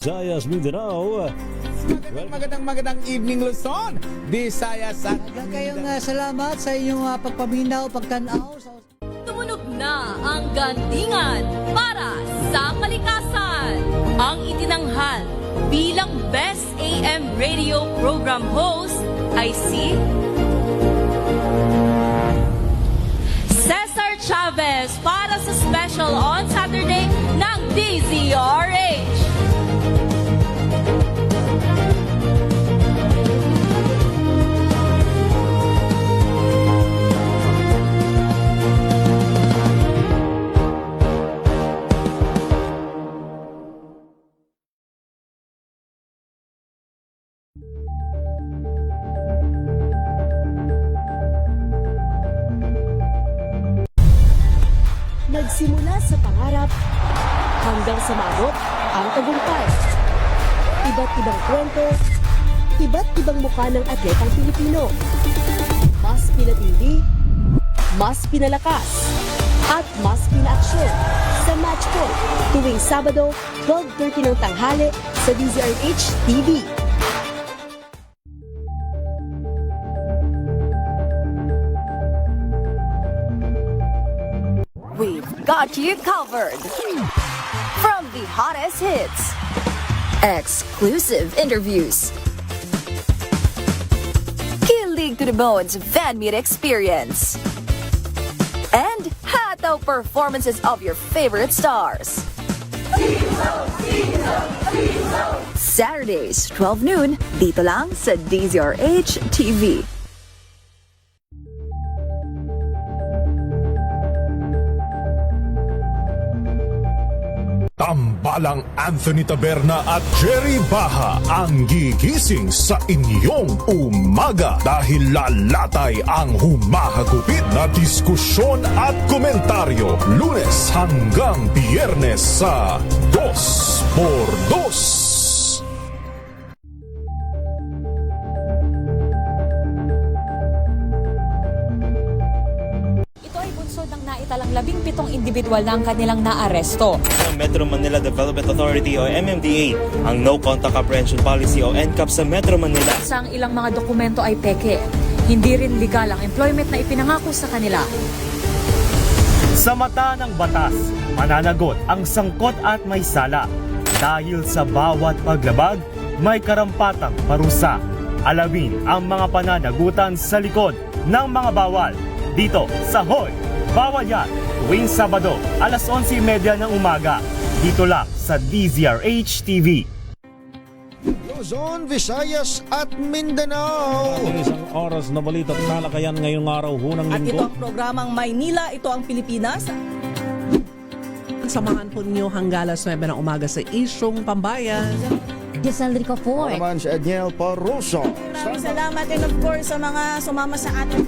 Visayas, Mindanao. Magandang evening Luzon, Visayas at Kayong salamat sa inyong pagpaminaw, pagtanaw. Tumunog na ang gandingan para sa kalikasan. Ang itinanghal bilang Best AM Radio Program Host ay si Cesar Chavez para sa special on Saturday ng DZRH. Nagsimula sa pangarap hanggang sa maabot ang tagumpay. Iba't ibang kwento, iba't ibang mukha ng atletang Pilipino. Mas pinatindi, mas pinalakas, at mas pinaaksyon sa Match Point tuwing Sabado, 12:30 ng tanghali sa DZRH TV. We've got you covered. From the hottest hits, exclusive interviews, kilig to the bones fan meet experience, and hataw performances of your favorite stars. Saturdays, 12 noon, dito lang sa DZRH TV. Tambalang Anthony Taberna at Jerry Baha ang gigising sa inyong umaga dahil lalatay ang humahagupit na diskusyon at komentaryo Lunes hanggang Biyernes sa 2x2. Ng naitalang 17 individual na ang kanilang naaresto. Ang Metro Manila Development Authority o MMDA ang No Contact Apprehension Policy o NCAP sa Metro Manila. Sa ang ilang mga dokumento ay peke. Hindi rin legal ang employment na ipinangako sa kanila. Sa mata ng batas, mananagot ang sangkot at may sala. Dahil sa bawat paglabag, may karampatang parusa. Alamin ang mga pananagutan sa likod ng mga bawal. Dito sa Hoy! Bawal yan, tuwing Sabado, alas 11:30 ng umaga. Dito lang sa DZRH TV. Luzon, Visayas at Mindanao. Ating isang oras na balita at talakayan ngayong araw hunang At ito linggo. ang programang Maynila, ito ang Pilipinas. Samahan po ninyo hanggang alas 9 ng umaga sa Isyong Pambayan. Giselle Ricafort. Naman si Edniel Paruso. Maraming salamat and of course sa mga sumama sa atin.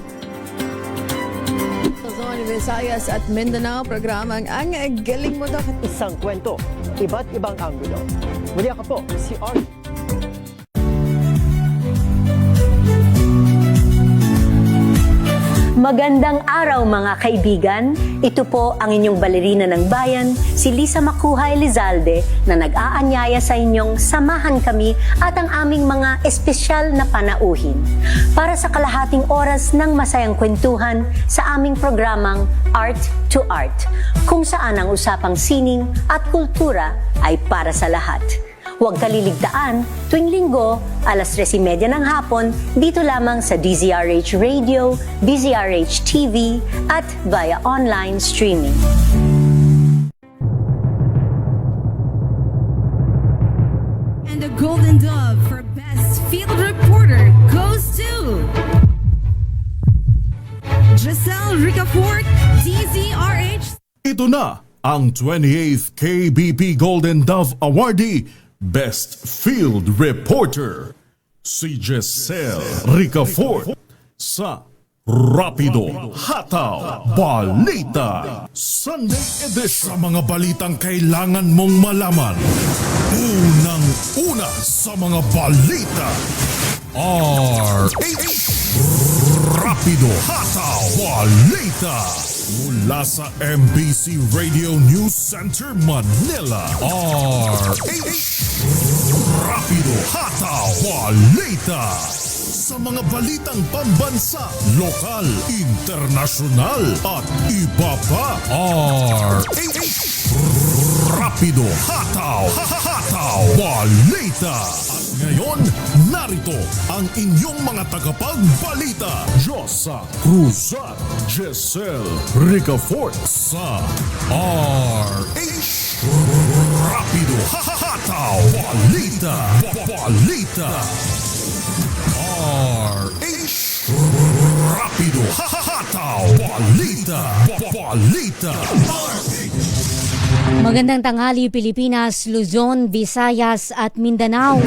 Luzon, Visayas at Mindanao, programang ang galing mo daw. Isang kwento, iba't ibang anggulo. Muli ako po, si Art. Magandang araw mga kaibigan. Ito po ang inyong balerina ng bayan, si Lisa Macuja Elizalde, na nag-aanyaya sa inyong samahan kami at ang aming mga espesyal na panauhin para sa kalahating oras ng masayang kwentuhan sa aming programang Art to Art, kung saan ang usapang sining at kultura ay para sa lahat. Huwag kaliligtaan, tuwing linggo, alas 3:30 ng hapon, dito lamang sa DZRH Radio, DZRH TV, at via online streaming. And the Golden Dove for Best Field Reporter goes to Giselle Ricafort, DZRH. Ito na ang 28th KBP Golden Dove Awardee Best Field Reporter, si Giselle Ricafort sa Rapido Hataw Balita Sunday Edition. Sa mga balitang kailangan mong malaman, unang-una sa mga balita, RH Rapido Hataw Balita mula sa MBC Radio News Center Manila. RH Balita. Sa mga balitang pambansa, lokal, internasyonal at iba pa. RH Rapido Hataw. Balita. At ngayon, narito ang inyong mga tagapagbalita. Josa Cruzat, Jessel Ricafort sa RH Rapido Hataw. Balita. RH Rapido Hataw. Balita. Magandang tanghali Pilipinas, Luzon, Visayas at Mindanao.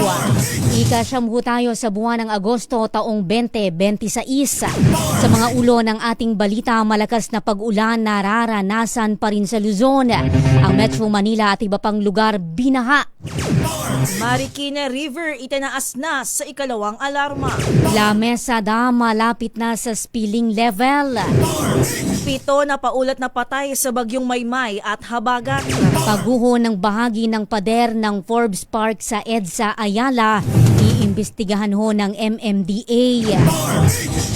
Ika-siyampu tayo sa buwan ng Agosto taong 2026. Sa mga ulo ng ating balita, malakas na pag-ulan nararanasan pa rin sa Luzon. Ang Metro Manila at iba pang lugar binaha. Marikina River itinaas na sa ikalawang alarma. La Mesada malapit na sa spilling level. 7 na paulat na patay sa bagyong Maymay at Habagat. Pagguho ng bahagi ng pader ng Forbes Park sa EDSA Ayala, iimbestigahan ho ng MMDA.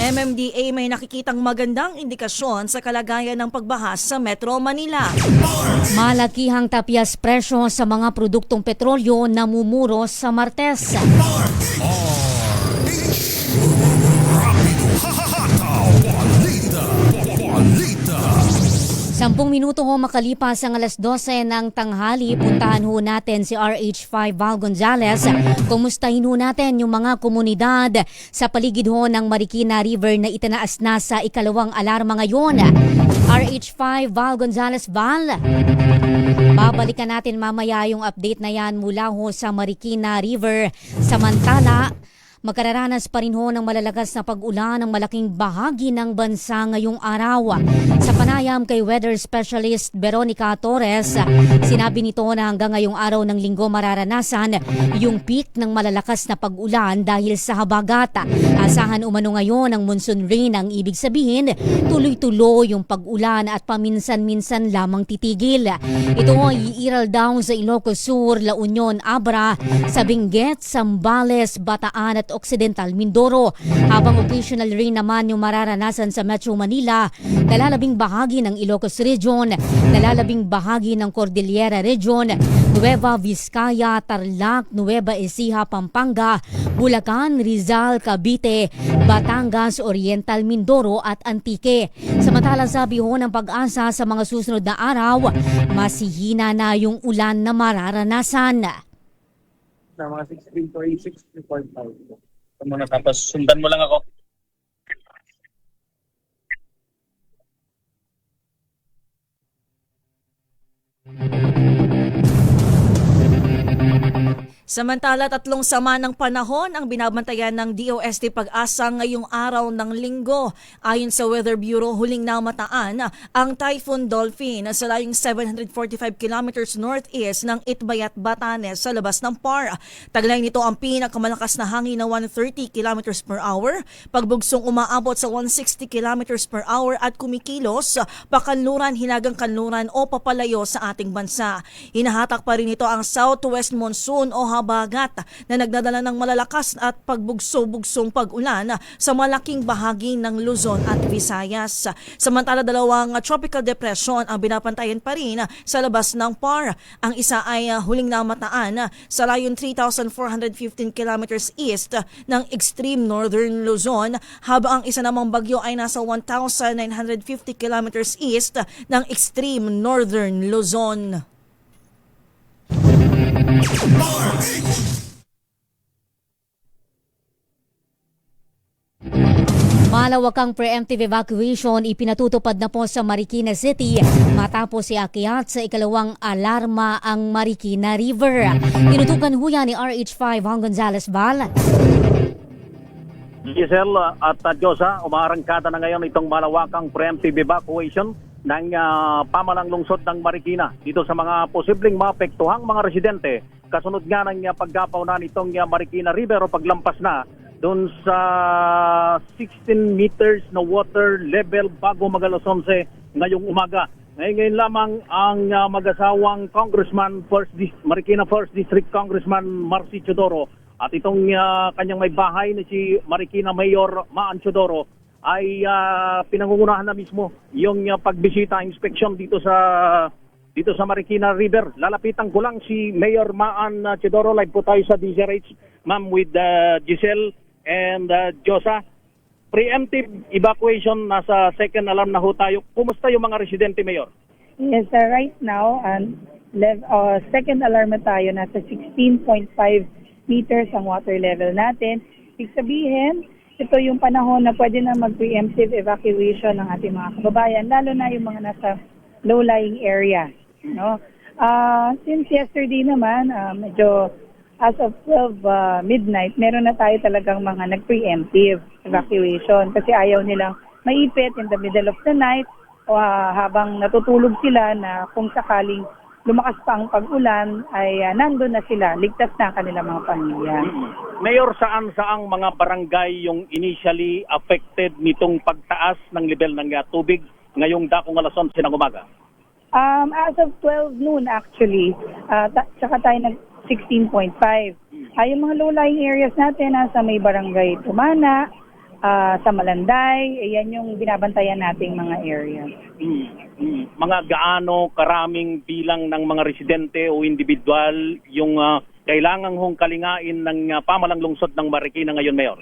MMDA may nakikitang magandang indikasyon sa kalagayan ng pagbaha sa Metro Manila. Malakihang tapyas presyo sa mga produktong petrolyo namumuro sa Martes. Balita. 10 minuto ho makalipas ang alas 12 ng tanghali, puntahan ho natin si RH5 Val Gonzales. Kumustahin ho natin yung mga komunidad sa paligid ho ng Marikina River na itinaas na sa ikalawang alarma ngayon. RH5 Val Gonzales. Val, babalikan natin mamaya yung update na yan mula ho sa Marikina River. Samantala, magkararanas pa rin ho ng malalakas na pag-ulan ng malaking bahagi ng bansa ngayong araw. Sa panayam kay weather specialist Veronica Torres, sinabi nito na hanggang ngayong araw ng linggo mararanasan yung peak ng malalakas na pag-ulan dahil sa habagat. Asahan umano ngayon ang monsoon rain, ang ibig sabihin tuloy-tuloy yung pag-ulan at paminsan-minsan lamang titigil. Ito ay iiral daw sa Ilocos Sur, La Union, Abra, sa Benguet, Zambales, Bataan at Occidental Mindoro. Habang occasional rain naman yung mararanasan sa Metro Manila, nalalabing bahagi ng Ilocos Region, nalalabing bahagi ng Cordillera Region, Nueva Vizcaya, Tarlac, Nueva Ecija, Pampanga, Bulacan, Rizal, Cavite, Batangas, Oriental Mindoro at Antique. Samantalang sabi ho ng Pag-asa, sa mga susunod na araw, masihina na yung ulan na mararanasan. Na mga 16 to 6.5. Tapos sundan mo lang ako. Samantala, 3 sama ng panahon ang binabantayan ng DOST Pag-asa ngayong araw ng linggo. Ayon sa Weather Bureau, huling namataan ang Typhoon Dolphin sa layong 745 kilometers northeast ng Itbayat, Batanes sa labas ng PAR. Taglay nito ang pinakamalakas na hangin na 130 kilometers per hour, pagbugsong umaabot sa 160 kilometers per hour at kumikilos pakanluran, hinagang kanluran o papalayo sa ating bansa. Hinahatak pa rin ito ang southwest monsoon o habagat na nagdadala ng malalakas at pagbugso-bugsong pag-ulan sa malaking bahagi ng Luzon at Visayas. Samantala, 2 tropical depression ang binapantayan pa rin sa labas ng PAR. Ang isa ay huling namataan sa layon 3,415 kilometers east ng extreme northern Luzon, habang ang isa namang bagyo ay nasa 1,950 kilometers east ng extreme northern Luzon. Malawakang preemptive evacuation ipinatutupad na po sa Marikina City matapos iakyat sa ikalawang alarma ang Marikina River. Tinutukan huya ni RH5 Juan Gonzales. Val. Giselle at Diyosa, umaarangkada na ngayon itong malawakang preemptive evacuation ng pamalang lungsod ng Marikina dito sa mga posibleng maapektuhang mga residente kasunod nga ng paggapaw na nitong Marikina River o paglampas na doon sa 16 meters na water level bago mag-alas 11 ngayong umaga. Ngayon lamang ang mag-asawang Congressman, Marikina 1st District Congressman Marcy Chodoro At itong kanyang may bahay na si Marikina Mayor Maan Teodoro ay pinangungunahan na mismo yung pagbisita, inspection dito sa Marikina River. Lalapitan ko lang si Mayor Maan Teodoro. Live po tayo sa DZRH, ma'am, with Giselle and Josa. Preemptive evacuation, nasa second alarm na ho tayo. Kumusta yung mga residente, Mayor? Yes, right now, second alarm na tayo. Nasa 16.5 meters ang water level natin. Ibig sabihin, ito yung panahon na pwede na mag-preemptive evacuation ng ating mga kababayan, lalo na yung mga nasa low-lying area. No? Since yesterday naman, medyo as of 12 midnight, meron na tayo talagang mga nag-preemptive evacuation kasi ayaw nilang maipit in the middle of the night habang natutulog sila na kung sakaling lumakas pa ang pag-ulan ay nandun na sila, ligtas na ang kanilang mga pamilya. Mayor, saan-saang mga barangay yung initially affected nitong pagtaas ng level ng tubig ngayong dakong alas 11 ng umaga? As of 12 noon actually, tsaka tayo nag 16.5. Yung mga low-lying areas natin sa may barangay Tumana, sa Malanday, yan yung binabantayan nating mga areas. Mga gaano karaming bilang ng mga residente o individual yung kailangan hong kalingain ng pamalang lungsod ng Marikina ngayon, Mayor?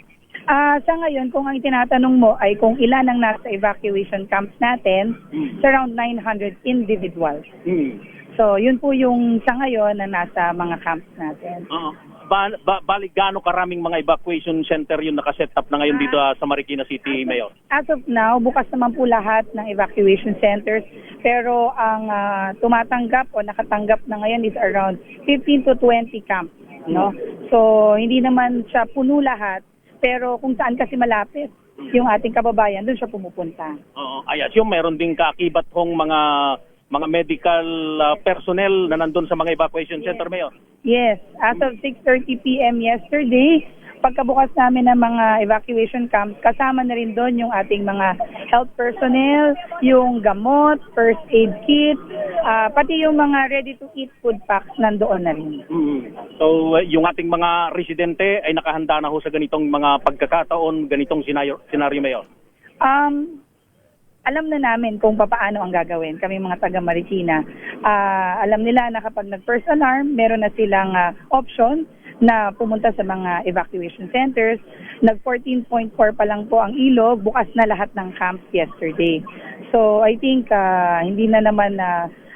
Sa ngayon, kung ang tinatanong mo ay kung ilan ang nasa evacuation camps natin, it's around 900 individuals. So, yun po yung sa ngayon na nasa mga camps natin. Balik gaano karaming mga evacuation center yung nakaset up na ngayon dito sa Marikina City, Mayor? As of now, bukas naman po lahat ng evacuation centers. Pero ang tumatanggap o nakatanggap na ngayon is around 15 to 20 camps. No? So, hindi naman siya puno lahat. Pero kung saan kasi malapit yung ating kababayan, doon siya pumupunta. Ay assume meron ding kaakibat hong mga medical personnel na nandun sa mga evacuation center, Mayor? Yes. As of 6:30 p.m. yesterday, pagkabukas namin ng mga evacuation camps, kasama na rin doon yung ating mga health personnel, yung gamot, first aid kit, pati yung mga ready-to-eat food packs nandoon na rin. So, yung ating mga residente ay nakahanda na ho sa ganitong mga pagkakataon, ganitong senaryo, Mayor? Alam na namin kung paano ang gagawin. Kami mga taga Marikina, alam nila na kapag nag-first alarm, meron na silang option na pumunta sa mga evacuation centers. Nag 14.4 pa lang po ang ilog, bukas na lahat ng camps yesterday. So I think hindi na naman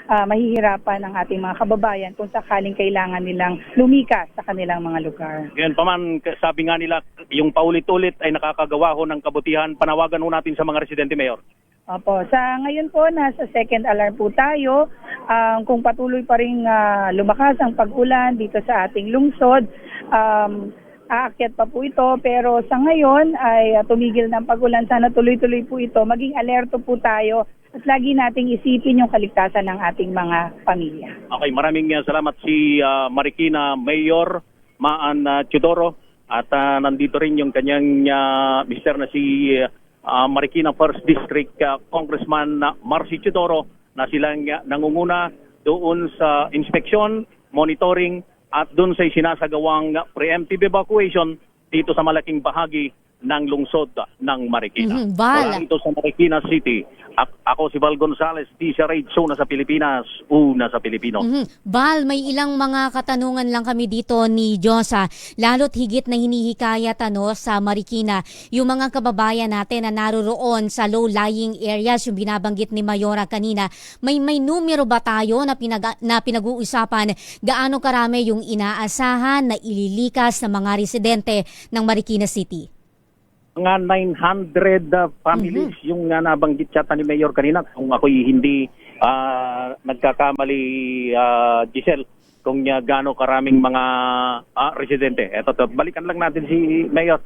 mahihirapan ang ating mga kababayan kung sakaling kailangan nilang lumikas sa kanilang mga lugar. Ganyan pa man, sabi nga nila, yung paulit-ulit ay nakakagawa ho ng kabutihan. Panawagan ho natin sa mga residente, Mayor. Opo. Sa ngayon po, nasa second alarm po tayo. Kung patuloy pa rin lumakas ang pag-ulan dito sa ating lungsod, aakyat pa po ito. Pero sa ngayon ay tumigil ng pag-ulan. Sana tuloy-tuloy po ito. Maging alerto po tayo at lagi nating isipin yung kaligtasan ng ating mga pamilya. Okay, maraming salamat si Marikina Mayor Maan Teodoro. At nandito rin yung kanyang mister na si Marikina 1st District Congressman Marcy Teodoro na silang nangunguna doon sa inspeksyon, monitoring at doon sa sinasagawang preemptive evacuation dito sa malaking bahagi ng lungsod ng Marikina. Wala ito sa Marikina City. Ako si Val Gonzales, DZRH, una sa Pilipinas, una sa Pilipino. Val, may ilang mga katanungan lang kami dito ni Josa. Lalo't higit na hinihikayat sa Marikina, yung mga kababayan natin na naroroon sa low-lying areas, yung binabanggit ni Mayora kanina, may numero ba tayo na pinag-uusapan gaano karami yung inaasahan na ililikas ng mga residente ng Marikina City? Mga 900 families yung nabanggit yata ni Mayor kanina. Kung ako'y hindi nagkakamali, Giselle, kung gaano karaming mga residente. Eto, balikan lang natin si Mayor.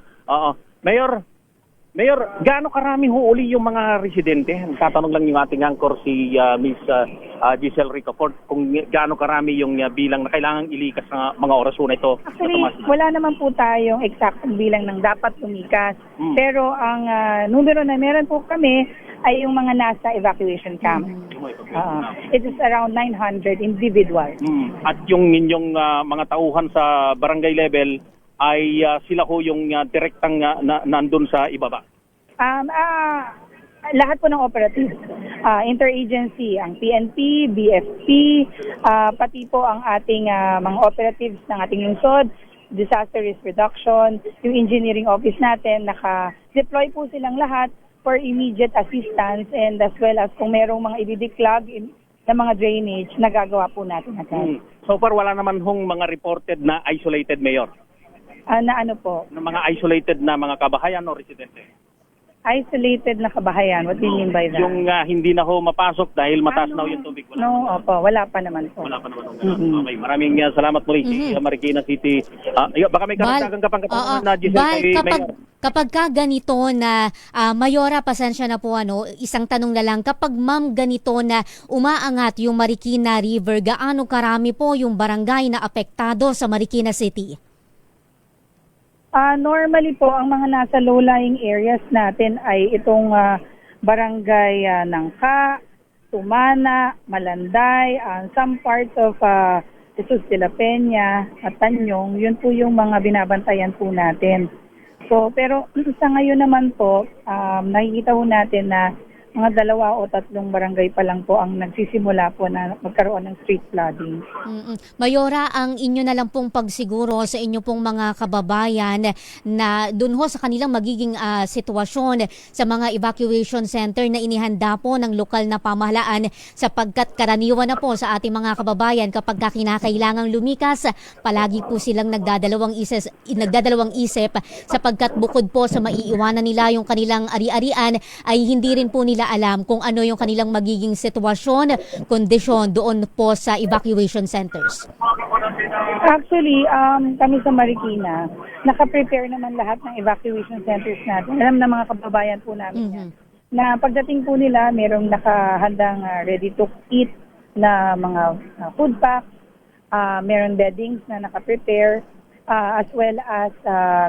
Mayor, gaano karami huuli yung mga residente? Tatanong lang yung ating anchor si Miss Giselle Ricafort kung gaano karami yung bilang na kailangang ilikas sa mga oras na ito. Actually, wala naman po tayong eksaktong bilang ng dapat lumikas. Pero ang numero na meron po kami ay yung mga nasa evacuation camp. It is around 900 individuals. At yung inyong mga tauhan sa barangay level ay sila ho yung direktang nandun sa ibaba? Lahat po ng operatives, interagency, ang PNP, BFP, pati po ang ating mga operatives ng ating lungsod, disaster risk reduction, yung engineering office natin, naka-deploy po silang lahat for immediate assistance, and as well as kung merong mga ididiklag na mga drainage, nagagawa po natin agad. So far, wala naman hong mga reported na isolated, Mayor? Na ano po? Na mga isolated na mga kabahayan o residente? Isolated na kabahayan, what do you mean by that? Yung hindi na ho mapasok dahil mataas na ho yung tubig. Wala pa naman po. Wala pa naman. Okay, maraming salamat muli sa Marikina City. Baka may karagdagang kapang-kapang na Giselle kay Mayor. Kapag ka ganito na, Mayora, pasensya na po, isang tanong na lang, kapag ma'am ganito na umaangat yung Marikina River, gaano karami po yung barangay na apektado sa Marikina City? Normally po, ang mga nasa low-lying areas natin ay itong barangay Nangka, Tumana, Malanday, some parts of Jesus de la Peña at Tanyong. Yun po yung mga binabantayan po natin. So, pero sa ngayon naman po, nakikita po natin na mga 2 o 3 barangay pa lang po ang nagsisimula po na magkaroon ng street flooding. Mayora, ang inyo na lang pong pagsiguro sa inyo pong mga kababayan na dun ho sa kanilang magiging sitwasyon sa mga evacuation center na inihanda po ng lokal na pamahalaan, sapagkat karaniwan na po sa ating mga kababayan kapag kinakailangang lumikas, palagi po silang nagdadalawang isip sapagkat bukod po sa maiiwanan nila yung kanilang ari-arian, ay hindi rin po nila alam kung ano yung kanilang magiging sitwasyon, kondisyon doon po sa evacuation centers. Actually, kami sa Marikina, naka-prepare naman lahat ng evacuation centers natin. Alam na mga kababayan po namin na pagdating po nila, merong nakahandang ready-to-eat na mga food packs, meron beddings na naka-prepare, as well as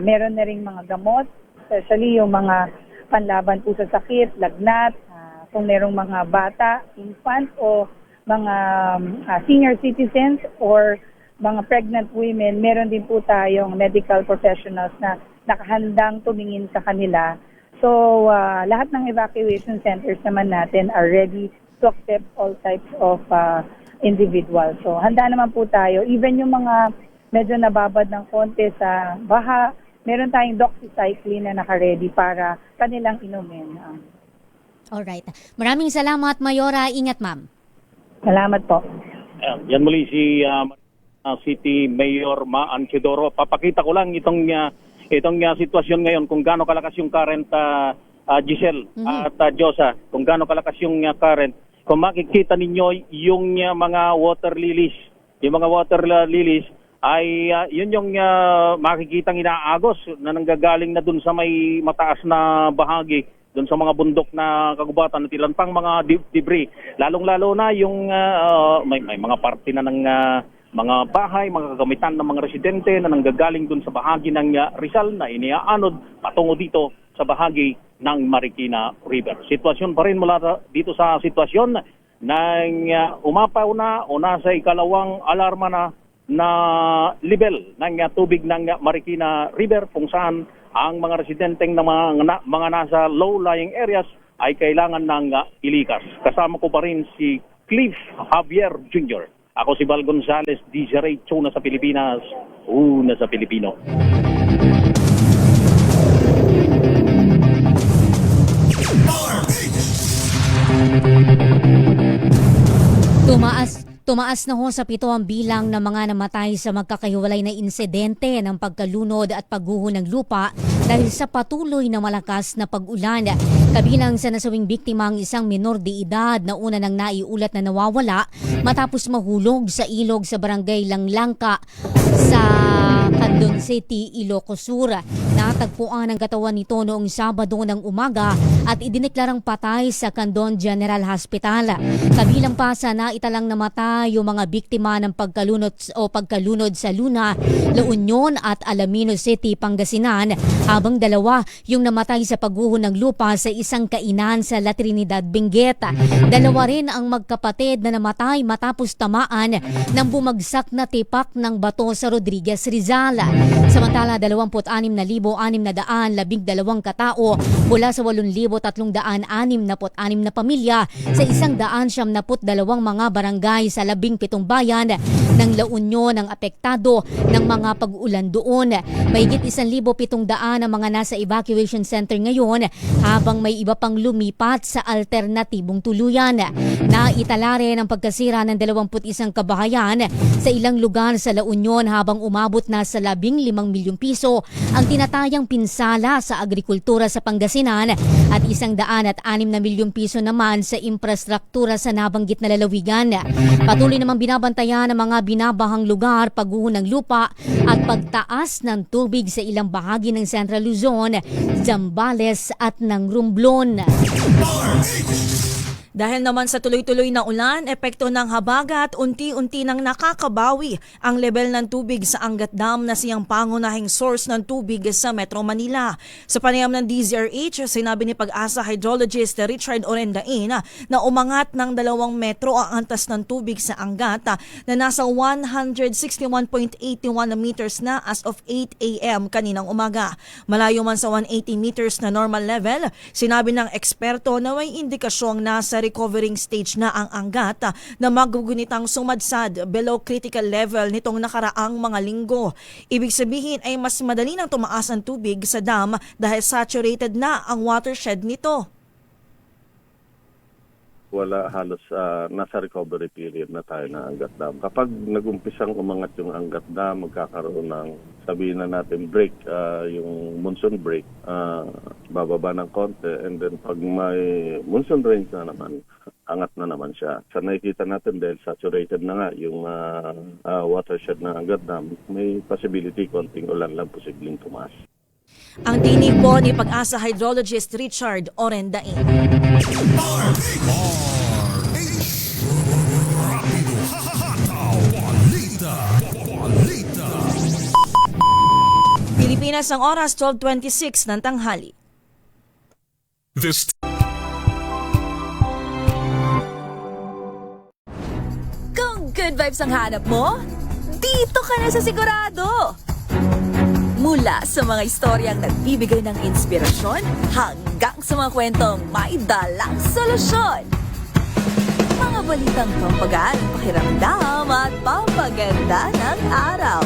meron na ring mga gamot, especially yung mga panlaban po sa sakit, lagnat, kung merong mga bata, infant o mga senior citizens or mga pregnant women, meron din po tayong medical professionals na nakahandang tumingin sa kanila. So, lahat ng evacuation centers naman natin are ready to accept all types of individuals. So, handa naman po tayo. Even yung mga medyo nababad ng konti sa baha, meron tayong doxycycline na naka-ready para kanilang inumin. Alright. Maraming salamat, Mayora. Ingat, ma'am. Salamat po. Yan muli si City Mayor Ma Anchidoro. Papakita ko lang itong sitwasyon ngayon kung gaano kalakas yung current, Giselle at Josa, kung gaano kalakas yung current. Kung makikita ninyo yung mga water lilies, ay yun yung makikitang inaagos na nanggagaling na dun sa may mataas na bahagi, dun sa mga bundok na kagubatan at ilan pang mga debris. Lalong-lalo na yung may mga parte na ng mga bahay, mga kagamitan ng mga residente na nanggagaling dun sa bahagi ng Rizal na iniaanod patungo dito sa bahagi ng Marikina River. Sitwasyon pa rin mula dito sa sitwasyon ng umapaw na o nasa ikalawang alarma na level ng tubig ng Marikina River, kung saan ang mga residenteng na mga nasa low-lying areas ay kailangan ng ilikas. Kasama ko pa rin si Cliff Javier Jr. Ako si Val Gonzales, DJ Una sa Pilipinas, una sa Pilipino. Tumaas na ho sa 7 ang bilang ng mga namatay sa magkakahiwalay na insidente ng pagkalunod at pagguho ng lupa dahil sa patuloy na malakas na pag-ulan. Kabilang sa nasawing biktima ang isang minor de edad na una nang naiulat na nawawala matapos mahulog sa ilog sa barangay Langlangka sa Candon City, Ilocos Sur. Natagpuan ang katawan nito noong Sabado ng umaga at idineklarang patay sa Candon General Hospital. Kabilang pa sa naitalang namatay yung mga biktima ng pagkalunod sa Luna, La Union at Alaminos City, Pangasinan, habang 2 yung namatay sa pagguho ng lupa sa isang kainan sa La Trinidad, Benguet. 2 rin ang magkapatid na namatay matapos tamaan ng bumagsak na tipak ng bato sa Rodriguez, Rizal. Samantala, 26,612 katao mula sa 8,366 na pamilya sa 172 mga barangay sa 17 bayan ng La Union ang apektado ng mga pag-ulan doon. Mahigit 1,700 ang mga nasa evacuation center ngayon habang may iba pang lumipat sa alternatibong tuluyan. Naitala rin ang pagkasira ng 21 kabahayan sa ilang lugar sa La Union habang umabot na sa 15 milyong piso ang tinatayang pinsala sa agrikultura sa Pangasinan at 106 na milyong piso naman sa infrastruktura sa nabanggit na lalawigan. Patuloy namang binabantayan ng mga binabahang lugar, pagguho ng lupa at pagtaas ng tubig sa ilang bahagi ng Central Luzon, Zambales at ng Romblon. Dahil naman sa tuloy-tuloy na ulan, epekto ng habagat, unti-unti nang nakakabawi ang level ng tubig sa Angat Dam na siyang pangunahing source ng tubig sa Metro Manila. Sa panayam ng DZRH, sinabi ni Pag-asa hydrologist Richard Orendain na umangat ng 2 metro ang antas ng tubig sa Angat na nasa 161.81 meters na as of 8 a.m. kaninang umaga. Malayo man sa 180 meters na normal level, sinabi ng eksperto na may indikasyong nasa recovering stage na ang Angat na magugunitang sumadsad below critical level nitong nakaraang mga linggo. Ibig sabihin ay mas madali nang tumaas ang tubig sa dam dahil saturated na ang watershed nito. Wala halos nasa recovery period na tayo ng Angat Dam. Kapag nagumpisang umangat yung Angat Dam, magkakaroon ng sabihin na natin break, yung monsoon break, bababa ng konti, and then pag may monsoon rains na naman, angat na naman siya. Sa nakikita natin dahil saturated na nga yung watershed ng Angat Dam, may possibility konting ulan lang posibleng tumaas. Ang tinig po ni Pag-asa hydrologist Richard Orendain. Pilipinas ang oras 12:26 ng tanghali. Kung good vibes ang hanap mo, dito ka na sa Sigurado! Mula sa mga istoryang nagbibigay ng inspirasyon hanggang sa mga kwentong may dalang solusyon. Mga balitang pampagaan, pakiramdam at pampaganda ng araw.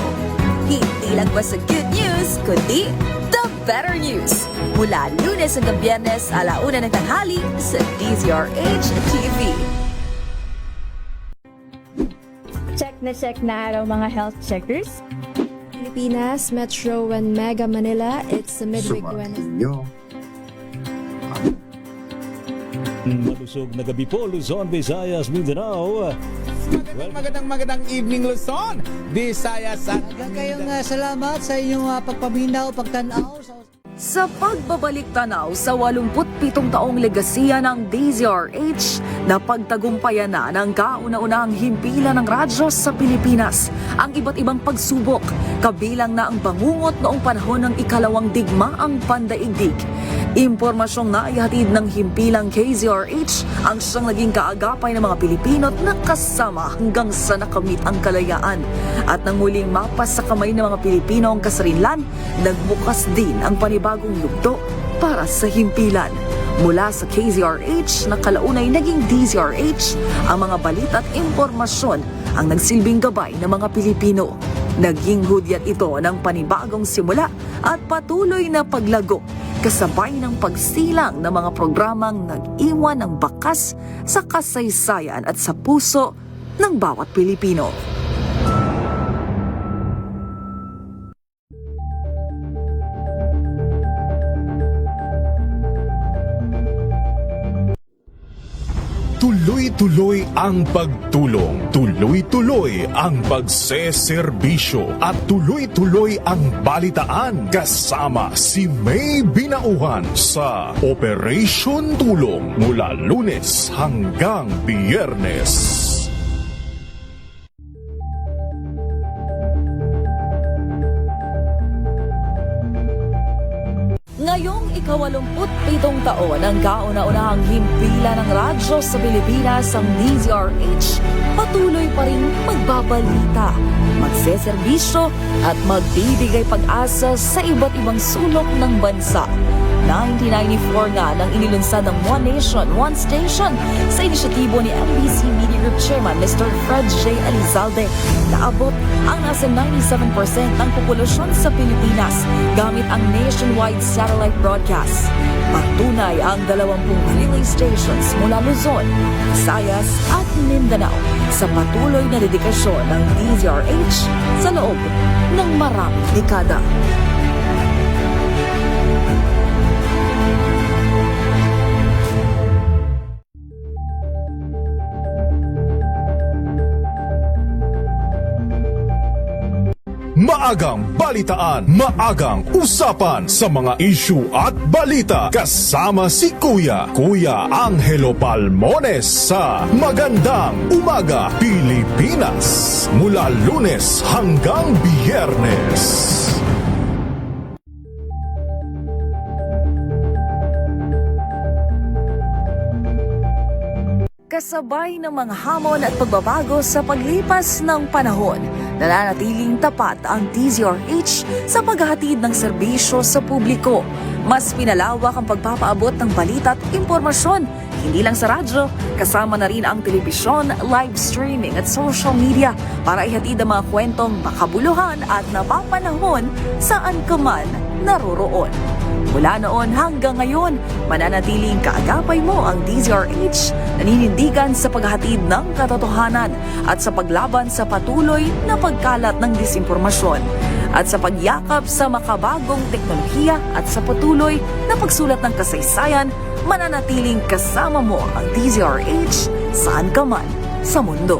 Hindi lang ba sa good news, kundi the better news. Mula Lunes hanggang Biyernes, 1:00 ng tanghali sa DZRH TV. Check na araw mga health checkers. Pilipinas, Metro and Mega Manila, it's the midweek Wednesday. Malusog na gabi po, Luzon, Visayas, Mindanao. Magandang evening Luzon, Visayas at Kayong salamat sa inyong pagpaminaw, pagtanaw. Sa pagbabalik tanaw sa 87 taong legasiya ng DZRH, napagtagumpayan na ng kauna-unahang himpilan ng radyo sa Pilipinas ang iba't ibang pagsubok, kabilang na ang bangungot noong panahon ng ikalawang digmaang pandaigdig. Impormasyong naihatid ng himpilang KZRH ang siyang naging kaagapay ng mga Pilipino at nakasama hanggang sa nakamit ang kalayaan. At nang muling mapas sa kamay ng mga Pilipino ang kasarinlan, nagbukas din ang panibagong yugto para sa himpilan. Mula sa KZRH na kalaunay naging DZRH, ang mga balita at impormasyon ang nagsilbing gabay ng mga Pilipino. Naging hudyat ito ng panibagong simula at patuloy na paglago, kasabay ng pagsilang ng mga programang nag-iwan ng bakas sa kasaysayan at sa puso ng bawat Pilipino. Tuloy-tuloy ang pagtulong, tuloy-tuloy ang pagseserbisyo at tuloy-tuloy ang balitaan kasama si May Binauhan sa Operation Tulong mula Lunes hanggang Biyernes. Ngayong ika-87 taon ang kauna-unahang himpilan ng radyo sa Pilipinas ang DZRH, patuloy pa rin magbabalita, magseserbisyo at magbibigay pag-asa sa iba't ibang sulok ng bansa. 1994 nga nang inilunsad ang One Nation, One Station sa inisyatibo ni MBC Media Group Chairman Mr. Fred J. Elizalde. Naabot ang nasa 97% ng populasyon sa Pilipinas gamit ang nationwide satellite broadcast. Patunay ang 20 relay stations mula Luzon, Visayas at Mindanao sa patuloy na dedikasyon ng DZRH sa loob ng maraming dekada. Maagang balitaan, maagang usapan sa mga issue at balita kasama si Kuya Angelo Palmones sa Magandang Umaga Pilipinas mula Lunes hanggang Biyernes. Kasabay ng mga hamon at pagbabago sa paglipas ng panahon, nananatiling tapat ang DZRH sa paghahatid ng serbisyo sa publiko. Mas pinalawak ang pagpapaabot ng balita at impormasyon, hindi lang sa radyo, kasama na rin ang telebisyon, live streaming at social media para ihatid ang mga kwentong makabuluhan at napapanahon saan ka man naroroon. Mula noon hanggang ngayon, mananatiling kaagapay mo ang DZRH, naninindigan sa paghahatid ng katotohanan at sa paglaban sa patuloy na pagkalat ng disinformasyon at sa pagyakap sa makabagong teknolohiya at sa patuloy na pagsulat ng kasaysayan, mananatiling kasama mo ang DZRH saan ka man sa mundo.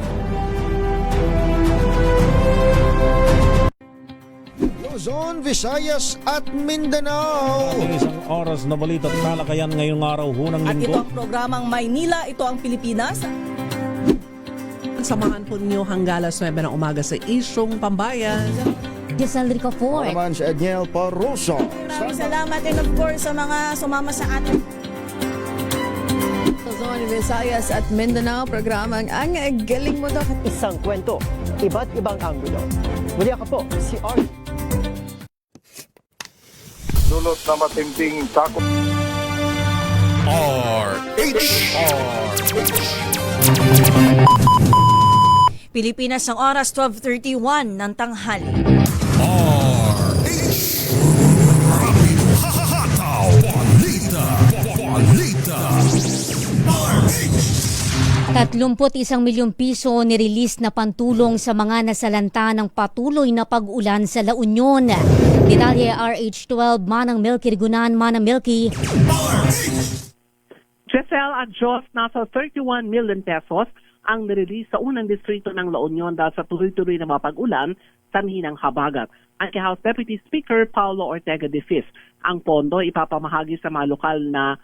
Luzon, Visayas at Mindanao. Isang oras na balita at talakayan ngayong araw hunang At ito linggo. ang programang Maynila, ito ang Pilipinas. Samahan po ninyo hanggang alas 9 ng umaga sa Isyong Pambayan. Giselle Rico-Fort. Naman si Edniel Parroso. Maraming salamat and of course sa mga sumama sa atin. Luzon, Visayas at Mindanao, programang Ang Galing Mo Daw. Isang kwento, iba't ibang anggulo. Muli ako po, si Art. Dulot na matimbing sakop. Pilipinas ang oras 12:31 ng tanghali. ₱31 milyong nirelease na pantulong sa mga nasalanta ng patuloy na pag-ulan sa La Union. Detalye RH12, Manang Milky Rigunan, Manang Milky. Giselle at Jos, nasa 31 million pesos ang nirelease sa unang distrito ng La Union dahil sa tuloy-tuloy na mapag-ulan sa hinang habagat. Ang House Deputy Speaker Paulo Ortega de Fis, ang pondo ipapamahagi sa mga lokal na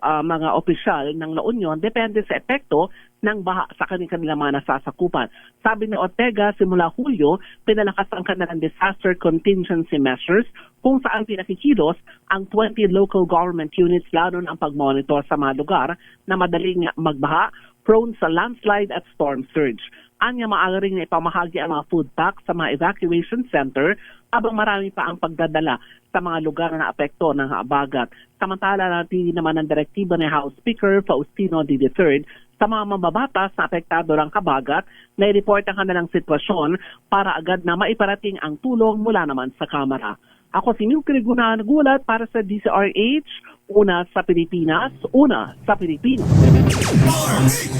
mga opisyal ng La Union depende sa epekto ng baha sa kanilang mga nasasakupan. Sabi ni Ortega, simula Hulyo, pinalakas ang kanilang disaster contingency measures kung saan pinakikilos ang 20 local government units lalo na ang pagmonitor sa mga lugar na madaling magbaha, prone sa landslide at storm surge. Anya maaari rin na ipamahagi ang mga food packs sa mga evacuation center habang marami pa ang pagdadala sa mga lugar na naapekto ng habagat. Samantala, natin naman ang direktiba ni House Speaker Faustino D. III sa mga mambabatas na apektado ng habagat na i-report ang kanilang sitwasyon para agad na maiparating ang tulong mula naman sa Kamara. Ako si Milky Rigunan, nagulat para sa DZRH, una sa Pilipinas, una sa Pilipinas.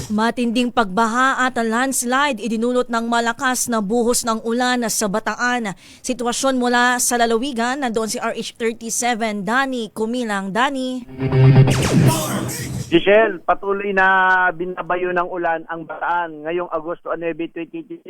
Matinding pagbaha at landslide idinulot ng malakas na buhos ng ulan sa Bataan. Sitwasyon mula sa lalawigan, nandoon si RH37, Dani Kumilang. Dani. Giselle, patuloy na binabayo ng ulan ang Bataan ngayong Agosto 9, 2026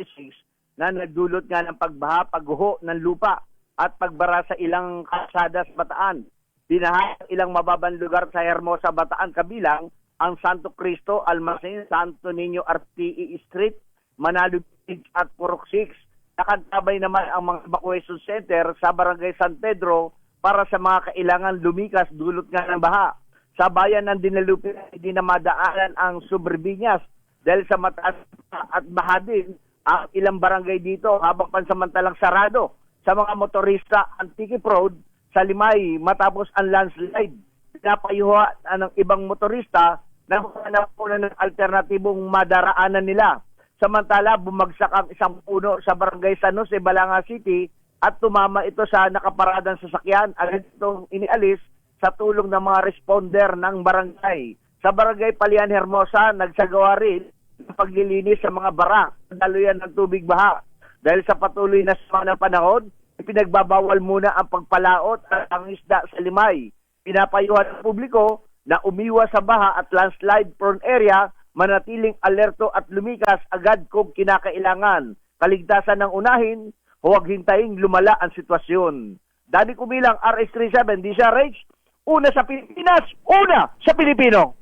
na nagdulot nga ng pagbaha, pagguho ng lupa at pagbara sa ilang kalsada sa Bataan. Binaha ilang mababang lugar sa Hermosa, Bataan, kabilang ang Santo Cristo, Almacen, Santo Niño, RTE Street, Manalo Beach at Purok 6. Nakatabay naman ang mga evacuation center sa Barangay San Pedro para sa mga kailangan lumikas dulot nga ng baha. Sa bayan ng Dinalupin, hindi na madaanan ang Suberbiñas dahil sa mataas at baha din ang ilang barangay dito habang pansamantalang sarado sa mga motorista ang Tikip Road sa Limay matapos ang landslide. Pinapayuha ng ibang motorista na maghanap muna ng alternatibong madaraanan nila. Samantala, bumagsak ang isang puno sa barangay San Jose, Balanga City at tumama ito sa nakaparadang sasakyan. Agad itong inialis sa tulong ng mga responder ng barangay. Sa barangay Palian Hermosa, nagsagawa rin ng paglilinis sa mga bara, daluyan ng tubig baha. Dahil sa patuloy na sama ng panahon, ipinagbabawal muna ang pagpalaot at ang isda sa Limay. Pinapayuhan ng publiko na umiwas sa baha at landslide prone area, manatiling alerto at lumikas agad kung kinakailangan. Kaligtasan ng unahin, huwag hintayin lumala ang sitwasyon. Dani Kubilang, RH37, DZRH, una sa Pilipinas, una sa Pilipino.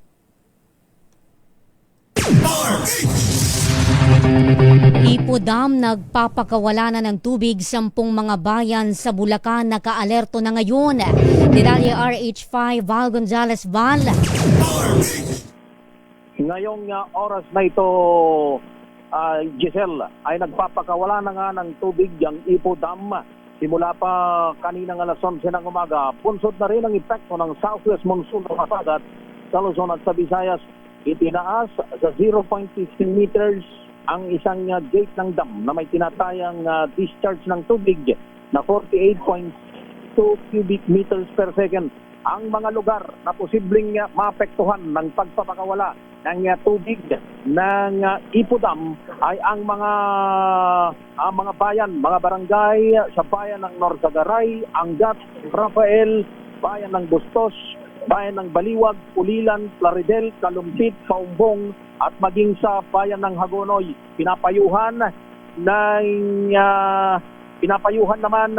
Ipo Dam nagpapakawala na ng tubig 10 mga bayan sa Bulacan naka-alerto na ngayon. Detalye RH5 Val Gonzales Val. Ngayong oras na ito, Giselle, ay nagpapakawala na nga ng tubig ang Ipo Dam. Simula pa kaninang alas 11 ng umaga, punsod na rin ang epekto ng southwest monsoon na kasagat sa Luzon at sa Visayas. Itinaas sa 0.15 meters ang isang gate ng dam na may tinatayang discharge ng tubig na 48.2 cubic meters per second. Ang mga lugar na posibleng maapektuhan ng pagpapakawala ng tubig ng Ipo Dam ay ang mga bayan, mga barangay sa bayan ng Norzagaray, Angat, Rafael, bayan ng Bustos, bayan ng Baliwag, Ulilan, Plaridel, Kalumpit, Paumbong at maging sa bayan ng Hagonoy. Pinapayuhan naman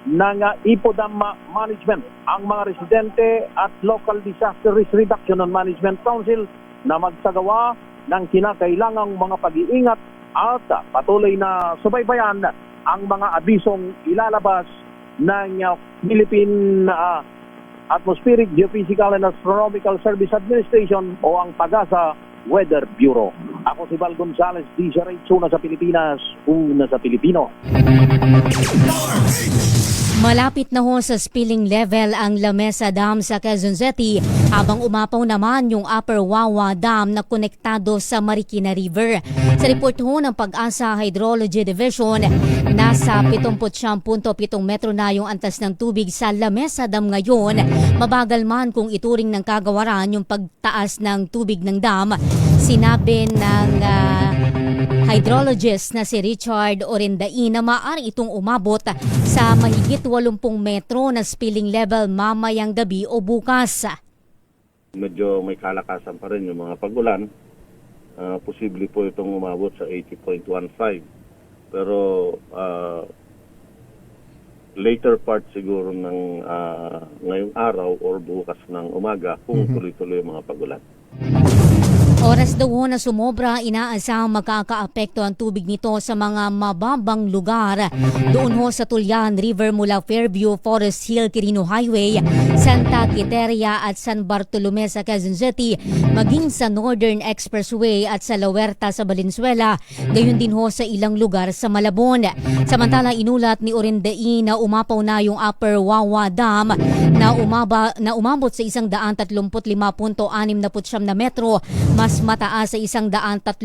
ng Ipo Dam Management ang mga residente at Local Disaster Risk Reduction and Management Council na magsagawa ng kinakailangang mga pag-iingat at patuloy na subaybayan ang mga abisong ilalabas ng Philippine Atmospheric, Geophysical and Astronomical Service Administration o ang PAGASA Weather Bureau. Ako si Val Gonzales, DZRH, una sa Pilipinas, una sa Pilipino. Malapit na ho sa spilling level ang La Mesa Dam sa Quezon City habang umapaw naman yung Upper Wawa Dam na konektado sa Marikina River. Sa report ho ng Pag-asa Hydrology Division, nasa 70.7 metro na yung antas ng tubig sa La Mesa Dam ngayon. Mabagal man kung ituring ng kagawaran yung pagtaas ng tubig ng dam. Sinabi ng hydrologist na si Richard Orendain na maaari itong umabot sa mahigit 80 metro na spilling level mamayang gabi o bukas. Medyo may kalakasan pa rin yung mga pagulan. Posible po itong umabot sa 80.15. Pero later part siguro ng ngayong araw or bukas ng umaga kung tuloy-tuloy yung mga pagulan. Oras daw ho na sumobra, inaasahang makakaapekto ang tubig nito sa mga mababang lugar. Doon ho sa Tulyan River mula Fairview, Forest Hill, Quirino Highway, Santa Quiteria at San Bartolome sa Quezon City, maging sa Northern Expressway at sa La Huerta sa Valenzuela, gayon din ho sa ilang lugar sa Malabon. Samantala, inulat ni Orendain na umapaw na yung Upper Wawa Dam na umabot sa 135.69 na metro, mas mataas sa 135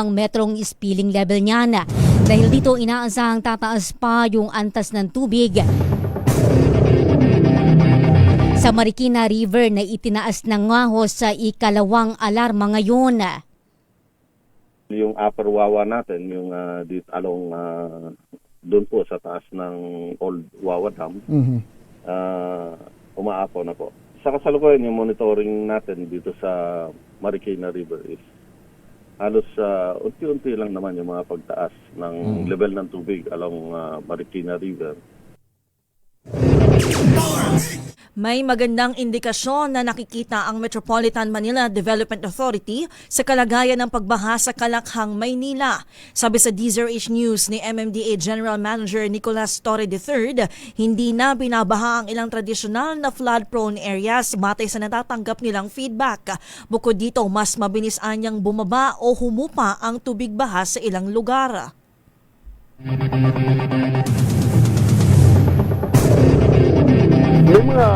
metrong spilling level niyan. Dahil dito inaasahang tataas pa yung antas ng tubig sa Marikina River na itinaas na nga ho sa ikalawang alarma ngayon. Yung Upper Wawa natin, yung dito along doon po sa taas ng Old Wawa Dam, umaapaw na po. Sa kasalukuyan, yung monitoring natin dito sa Marikina River is halos unti-unti lang naman yung mga pagtaas ng level ng tubig along Marikina River. May magandang indikasyon na nakikita ang Metropolitan Manila Development Authority sa kalagayan ng pagbaha sa Kalakhang, Maynila. Sabi sa DZRH News ni MMDA General Manager Nicolas Torre III, hindi na binabaha ang ilang tradisyonal na flood-prone areas batay sa natatanggap nilang feedback. Bukod dito, mas mabilis anyang bumaba o humupa ang tubig baha sa ilang lugar. May mga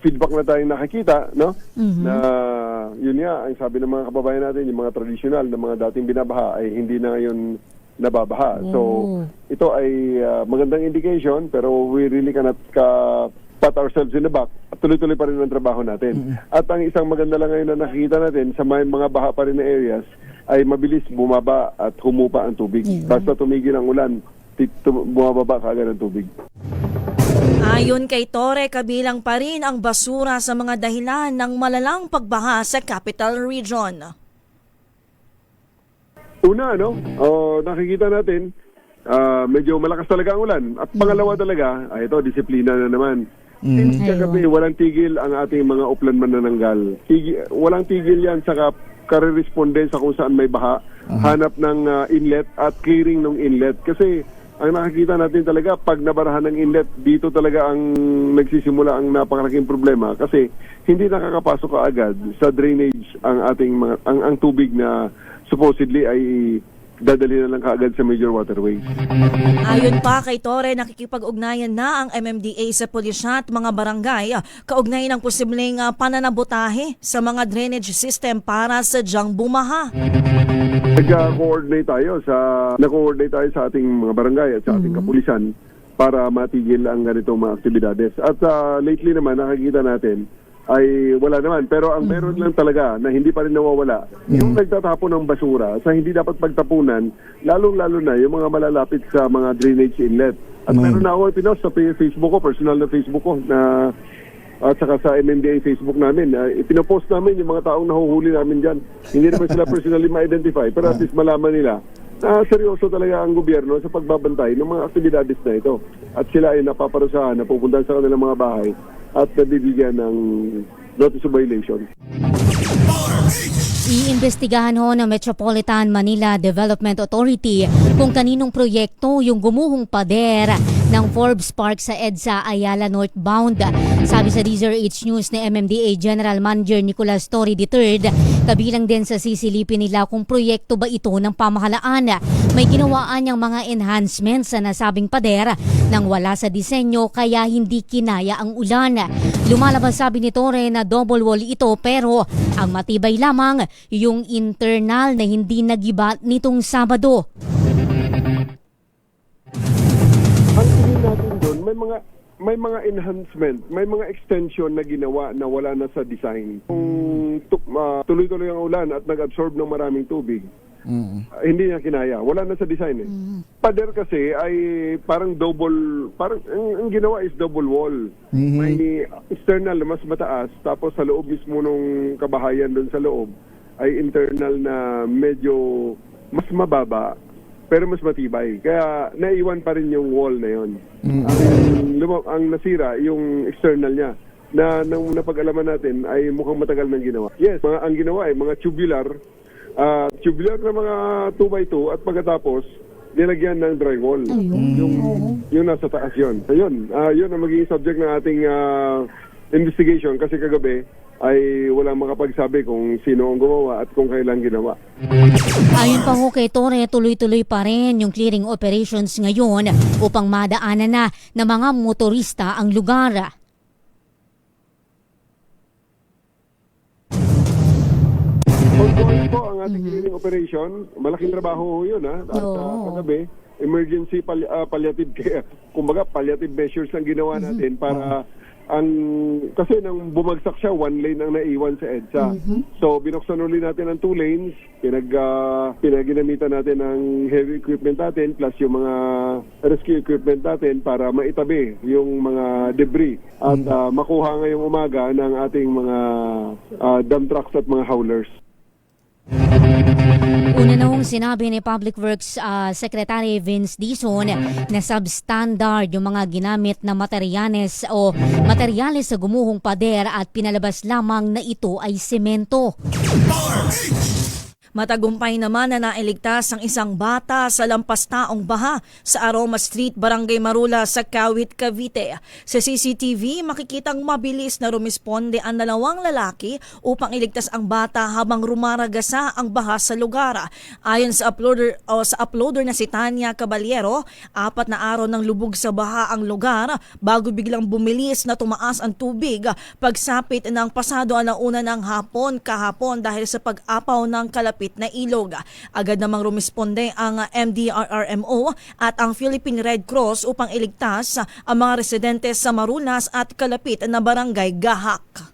feedback na tayong nakikita, no? Na yun nga, ang sabi ng mga kababayan natin, yung mga traditional na mga dating binabaha ay hindi na ngayon nababaha. So, ito ay magandang indication, pero we really cannot pat ourselves in the back at tuloy-tuloy pa rin ang trabaho natin. At ang isang maganda lang ngayon na nakikita natin sa may mga baha pa rin na areas ay mabilis bumaba at humupa ang tubig. Basta tumigil ang ulan, bumababa kaagad ang tubig. Ayon kay Torre, kabilang pa rin ang basura sa mga dahilan ng malalang pagbaha sa Capital Region. Una, nakikita natin, medyo malakas talaga ang ulan. At pangalawa talaga, ito, disiplina na naman. Since kagabi, walang tigil ang ating mga uplan manananggal. Walang tigil yan sa kare-responde sa kung saan may baha, hanap ng inlet at clearing ng inlet. Kasi ang nakikita natin talaga, pag nabarahan ng inlet, dito talaga ang nagsisimula ang napakalaking problema kasi hindi nakakapasok kaagad sa drainage ang ating ang tubig na supposedly ay dadali na lang kaagad sa major waterways. Ayon pa kay Torre, nakikipag-ugnayan na ang MMDA sa pulisya at mga barangay kaugnay ng posibleng pananabotahe sa mga drainage system para sa sadyang bumaha. Nag-coordinate tayo sa ating mga barangay at sa ating kapulisan para matigil ang ganitong mga aktibidades. At lately naman nakikita natin ay wala naman. Pero ang meron lang talaga na hindi pa rin nawawala, yung nagtatapon ng basura sa hindi dapat pagtapunan, lalong-lalo na yung mga malalapit sa mga drainage inlet. At meron na ako pinost sa Facebook ko, personal na Facebook ko, na at saka sa MMDA Facebook namin. Ipinopost namin yung mga taong nahuhuli namin dyan. Hindi naman sila personally ma-identify, pero at least malaman nila na seryoso talaga ang gobyerno sa pagbabantay ng mga aktibidades na ito. At sila ay napaparusahan na pupunta sa kanilang mga bahay at nabibigyan ng notice of violation. Iimbestigahan ho ng Metropolitan Manila Development Authority kung kaninong proyekto yung gumuhong pader ng Forbes Park sa EDSA Ayala Northbound. Sabi sa DZRH News ni MMDA General Manager Nicolas Torre III, kabilang din sa sisilipin nila kung proyekto ba ito ng pamahalaan. May ginawaan niyang mga enhancements sa nasabing pader nang wala sa disenyo kaya hindi kinaya ang ulan. Lumalabas, sabi ni Torre, na double wall ito pero ang matibay lamang yung internal na hindi nagiba nitong Sabado. Ang tingin natin doon, may mga enhancement, may mga extension na ginawa na wala na sa design. Kung tuloy-tuloy ang ulan at nag-absorb ng maraming tubig, hindi niya kinaya. Wala na sa design eh. Pader kasi ay parang ang ginawa is double wall. May external na mas mataas, tapos sa loob mismo nung kabahayan doon sa loob ay internal na medyo mas mababa pero mas matibay. Kaya naiwan pa rin yung wall na yon. Ang nasira yung external niya na nang napag-alaman natin ay mukhang matagal nang ginawa. Yes, ang ginawa ay mga tubular na mga 2x2 at pagkatapos nilagyan ng drywall. Yung nasa taas yun. So yun ang magiging subject ng ating investigation kasi kagabi ay walang makapagsabi kung sino ang gumawa at kung kailan ginawa. Ayon pa ho kay Torre, tuloy-tuloy pa rin yung clearing operations ngayon upang madaanan na ng mga motorista ang lugar. Ongoing po ang ating clearing operation. Malaking trabaho yun At kagabi, emergency palliative care. Kumbaga, palliative measures lang ginawa natin para kasi nang bumagsak siya, 1 lane ang naiwan sa EDSA. So, binuksan ulit natin ang 2 lanes, pinaginamitan natin ng heavy equipment natin plus yung mga rescue equipment natin para maitabi yung mga debris at makuha ngayong umaga ng ating mga dump trucks at mga haulers. Una na hong sinabi ni Public Works Secretary Vince Dizon na substandard yung mga ginamit na materyales sa gumuhong pader at pinalabas lamang na ito ay semento. Matagumpay naman na nailigtas ang isang bata sa lampastaong baha sa Aroma Street, Barangay Marula sa Kawit, Cavite. Sa CCTV, makikitang mabilis na rumisponde ang dalawang lalaki upang iligtas ang bata habang rumaragasa ang baha sa lugar. Ayon sa uploader na si Tanya Caballero, 4 na araw ng lubog sa baha ang lugar bago biglang bumilis na tumaas ang tubig pagsapit ng pasado alauna ng hapon kahapon dahil sa pag-apaw ng kalapit na ilog. Agad namang rumisponde ang MDRRMO at ang Philippine Red Cross upang iligtas ang mga residente sa Marulas at kalapit na barangay Gahak.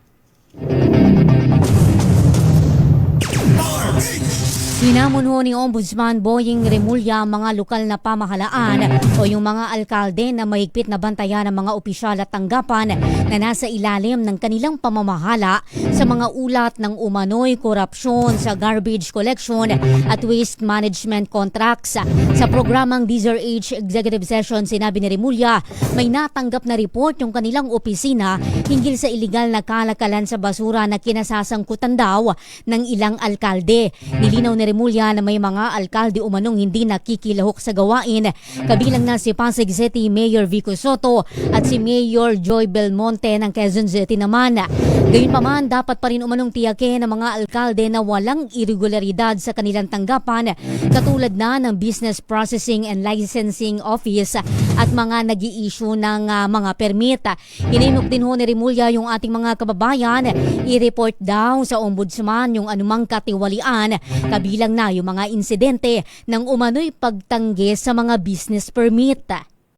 Hinamunho ni Ombudsman Boying Remulla ang mga lokal na pamahalaan o yung mga alkalde na mahigpit na bantayan ng mga opisyal at tanggapan na nasa ilalim ng kanilang pamamahala sa mga ulat ng umano'y korupsyon sa garbage collection at waste management contracts. Sa programang DZRH Executive Session, sinabi ni Remulla may natanggap na report yung kanilang opisina hinggil sa iligal na kalakalan sa basura na kinasasangkutan daw ng ilang alkalde. Nilinaw ni Remulla na may mga alkalde umanong hindi nakikilahok sa gawain, kabilang na si Pasig City Mayor Vico Soto at si Mayor Joy Belmonte ng Quezon City naman. Gayunpaman, dapat pa rin umanong tiyakin ng mga alkalde na walang irregularidad sa kanilang tanggapan, katulad na ng Business Processing and Licensing Office at mga nag-i-issue ng mga permit. Hinimok din ho ni Remulla yung ating mga kababayan i-report daw sa Ombudsman yung anumang katiwalian, kabilang na yung mga insidente ng umano'y pagtanggi sa mga business permit.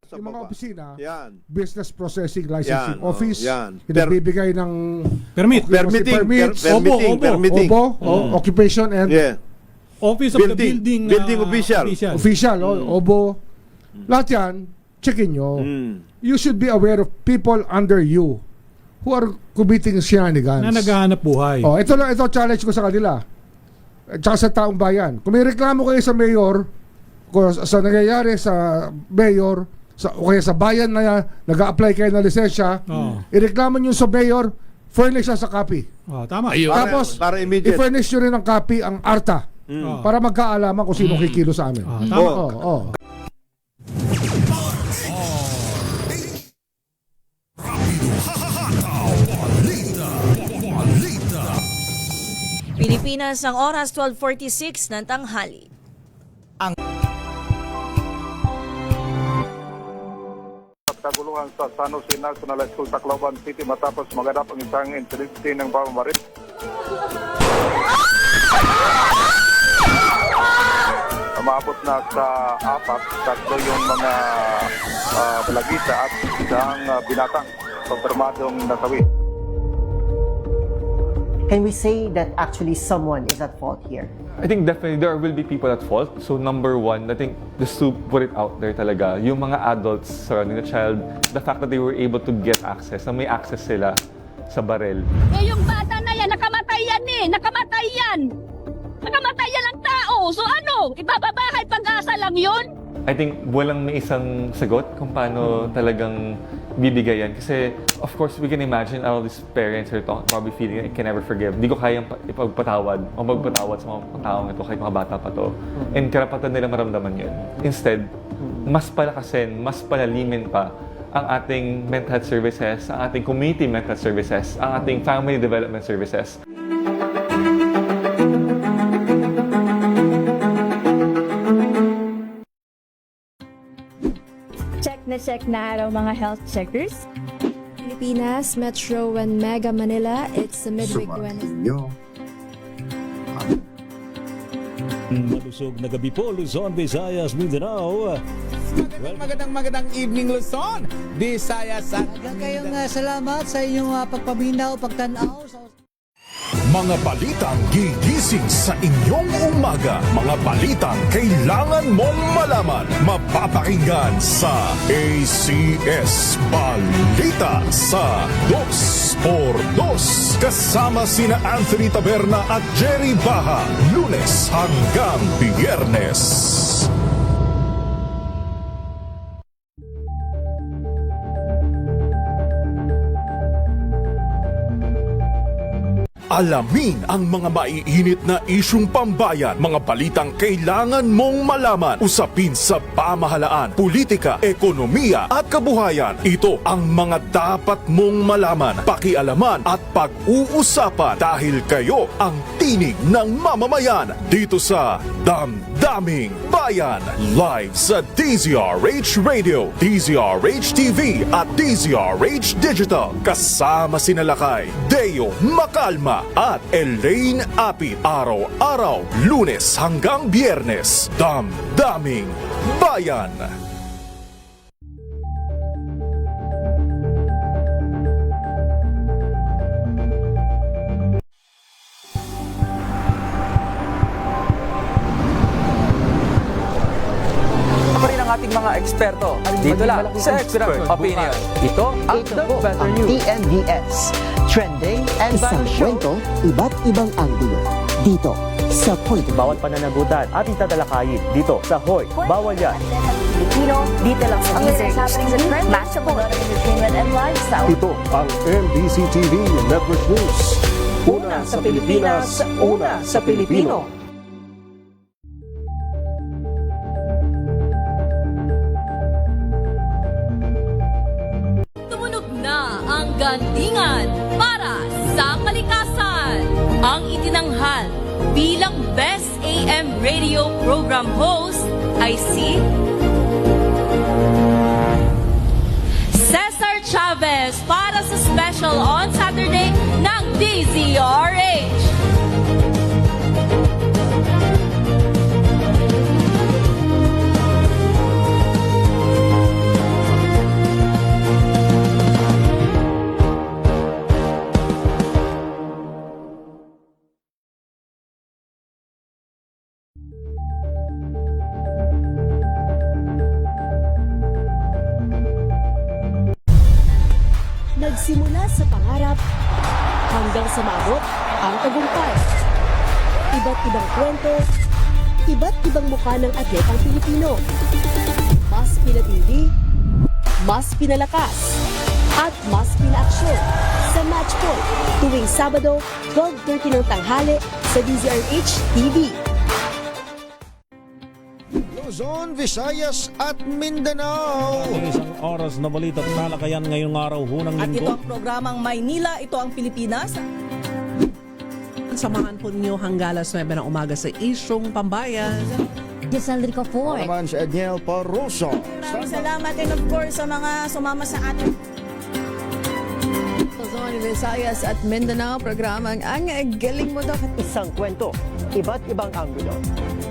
Yung mga opisina, Yan. Business Processing Licensing Yan, Office, yan. nagbibigay ng Permitting. occupation and Office of the building official. official, OBO. Lahat yan, checkin nyo. You should be aware of people under you who are committing shenanigans. Na naghahanap buhay. Ito challenge ko sa kanila. At saka sa taong bayan. Kung may reklamo kayo sa mayor, kung sa nangyayari sa mayor, o kaya sa bayan na nag-a-apply kayo ng lisensya, ireklamo nyo sa mayor, furnish sa copy. Tama. Tapos, para immediate. i-furnish nyo rin ng copy ang ARTA para magkaalaman kung sino kikilo sa amin. Tama. Pilipinas, ang oras 12:46 ng tanghali. Kaguluhan sa San Jose National School, Tacloban City matapos maganap ang isang insidente ng pamamaril. Umabot na sa 4, 3 yung mga balagita at isang binatang konfirmadong nasawi. Can we say that actually someone is at fault here? I think definitely there will be people at fault. So number one, I think just to put it out there talaga, yung mga adults surrounding the child, the fact that they were able to get access, na may access sila sa barel. Eh yung bata na yan, nakamatay yan eh! Nakamatay yan! Nakamatay yan ang tao! So ano? Ibababahay pag-asa lang yun? I think walang may isang sagot kung paano talagang bibigay yan. Kasi, of course, we can imagine all these parents are probably feeling I can never forgive. Hindi ko kayang ipagpatawad o magpatawad sa mga taong ito kahit mga bata pa to. And karapatan nila maramdaman yun. Instead, mas palakasin, mas palalimin pa ang ating mental health services, ang ating community mental health services, ang ating family development services. Check na araw mga health checkers. Pilipinas, Metro and Mega Manila, it's the midweek Wednesday. Malusog na gabi po, Luzon, Visayas, Mindanao. Magandang evening Luzon, Visayas at Kayong salamat sa inyong pagpaminaw, pagtanaw. Mga balitang gigising sa inyong umaga. Mga balitang kailangan mong malaman. Mapapakinggan sa ACS Balita sa 2x2. Kasama sina Anthony Taberna at Jerry Baha. Lunes hanggang Biyernes. Alamin ang mga maiinit na isyung pambayan, mga balitang kailangan mong malaman, usapin sa pamahalaan, politika, ekonomiya at kabuhayan. Ito ang mga dapat mong malaman, pakialaman at pag-uusapan dahil kayo ang tinig ng mamamayan dito sa Damdaming Bayan. Live sa DZRH Radio, DZRH TV at DZRH Digital. Kasama sina Lakay, Deo Macalma at Elaine Apit. Araw-araw, Lunes hanggang Biyernes. Damdaming Bayan. Ating mga eksperto dito lang sa Expert Opinion. Ito ang The Better News. TNDS. Trending and Isang kwento, iba't ibang anggulo. Dito sa Point. Bawat pananagutan ating tatalakayin dito sa Hoy. Bawal yan. Pilipino, dito lang sa DZRH. Matchable entertainment and lifestyle. Ito ang MBC TV Network News. Una sa Pilipinas, una sa Pilipino. Gandingan para sa kalikasan. Ang itinanghal bilang Best AM Radio Program Host ay si Cesar Chavez para sa special on Saturday ng DZRH. Nagsimula sa pangarap hanggang sa maabot ang tagumpay. Iba't ibang kwento, iba't ibang mukha ng atletang Pilipino. Mas pinatindi, mas pinalakas, at mas pinaaksyon sa Match Point tuwing Sabado, 12:30 ng tanghali sa DZRH TV. Luzon, Visayas at Mindanao. Isang oras na balita at talakayan ngayong araw hunang At ito linggo. ang programang Maynila, ito ang Pilipinas. Samahan po ninyo hanggang alas 9 ng umaga sa Isyong Pambayan. Giselle Rico for. Naman si Edniel Parrosa. Maraming salamat and of course sa mga sumama sa ating Luzon, Visayas at Mindanao, programang ang galing mo daw. Isang kwento, iba't ibang anggulo.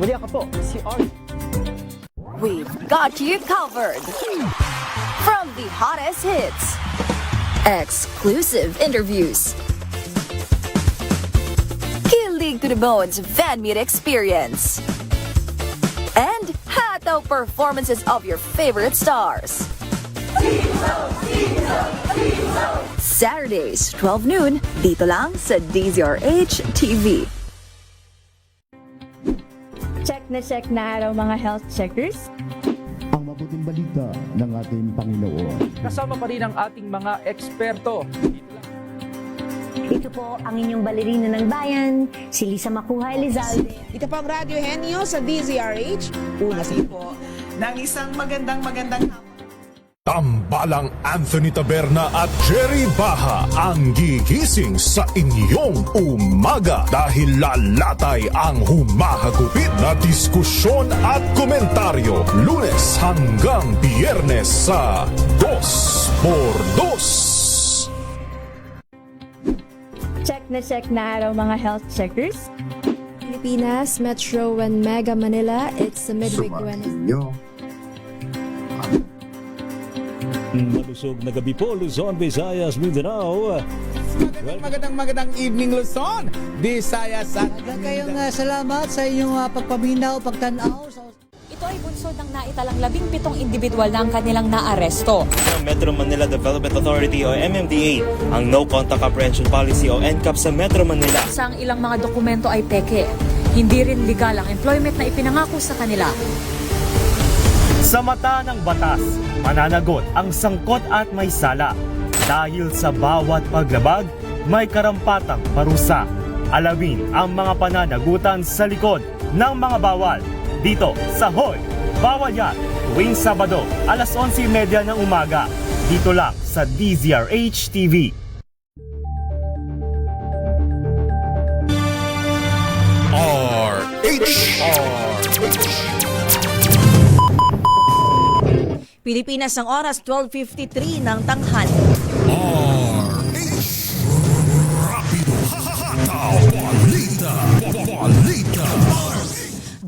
Muli ako po, si Arnie. We've got you covered. From the hottest hits, exclusive interviews, kilig to the bones fan meet experience, and hataw performances of your favorite stars. Saturdays, 12 noon, dito lang sa DZRH TV. Check na araw mga health checkers. Ang mabuting balita ng ating Panginoon. Kasama pa rin ang ating mga eksperto. Ito po ang inyong balerina ng bayan, si Lisa Makuha Elizalde. Ito po ang Radyo Henyo sa DZRH. Una po ng isang magandang Tambalang Anthony Taberna at Jerry Baha ang gigising sa inyong umaga dahil lalatay ang humahagupit na diskusyon at komentaryo Lunes hanggang Biyernes sa 2x2. Check na araw mga health checkers. Pilipinas, Metro and Mega Manila, it's the midweek Wednesday. Malusog na gabi po, Luzon, Visayas, Mindanao. Magandang evening Luzon, Visayas at Kayong salamat sa inyong pagpaminaw, pagtanaw. Ito ay bunsod ng naitalang 17 individual na ang kanilang naaresto. Ng Metro Manila Development Authority o MMDA ang No Contact Apprehension Policy o NCAP sa Metro Manila. Sa ilang mga dokumento ay peke. Hindi rin legal ang employment na ipinangako sa kanila. Sa mata ng batas, mananagot ang sangkot at may sala. Dahil sa bawat paglabag, may karampatang parusa. Alamin ang mga pananagutan sa likod ng mga bawal dito sa Hoy! Bawal Yan! Tuwing Sabado, alas 11:30 ng umaga. Dito lang sa DZRH TV. Pilipinas ang oras 12:53 ng tanghali.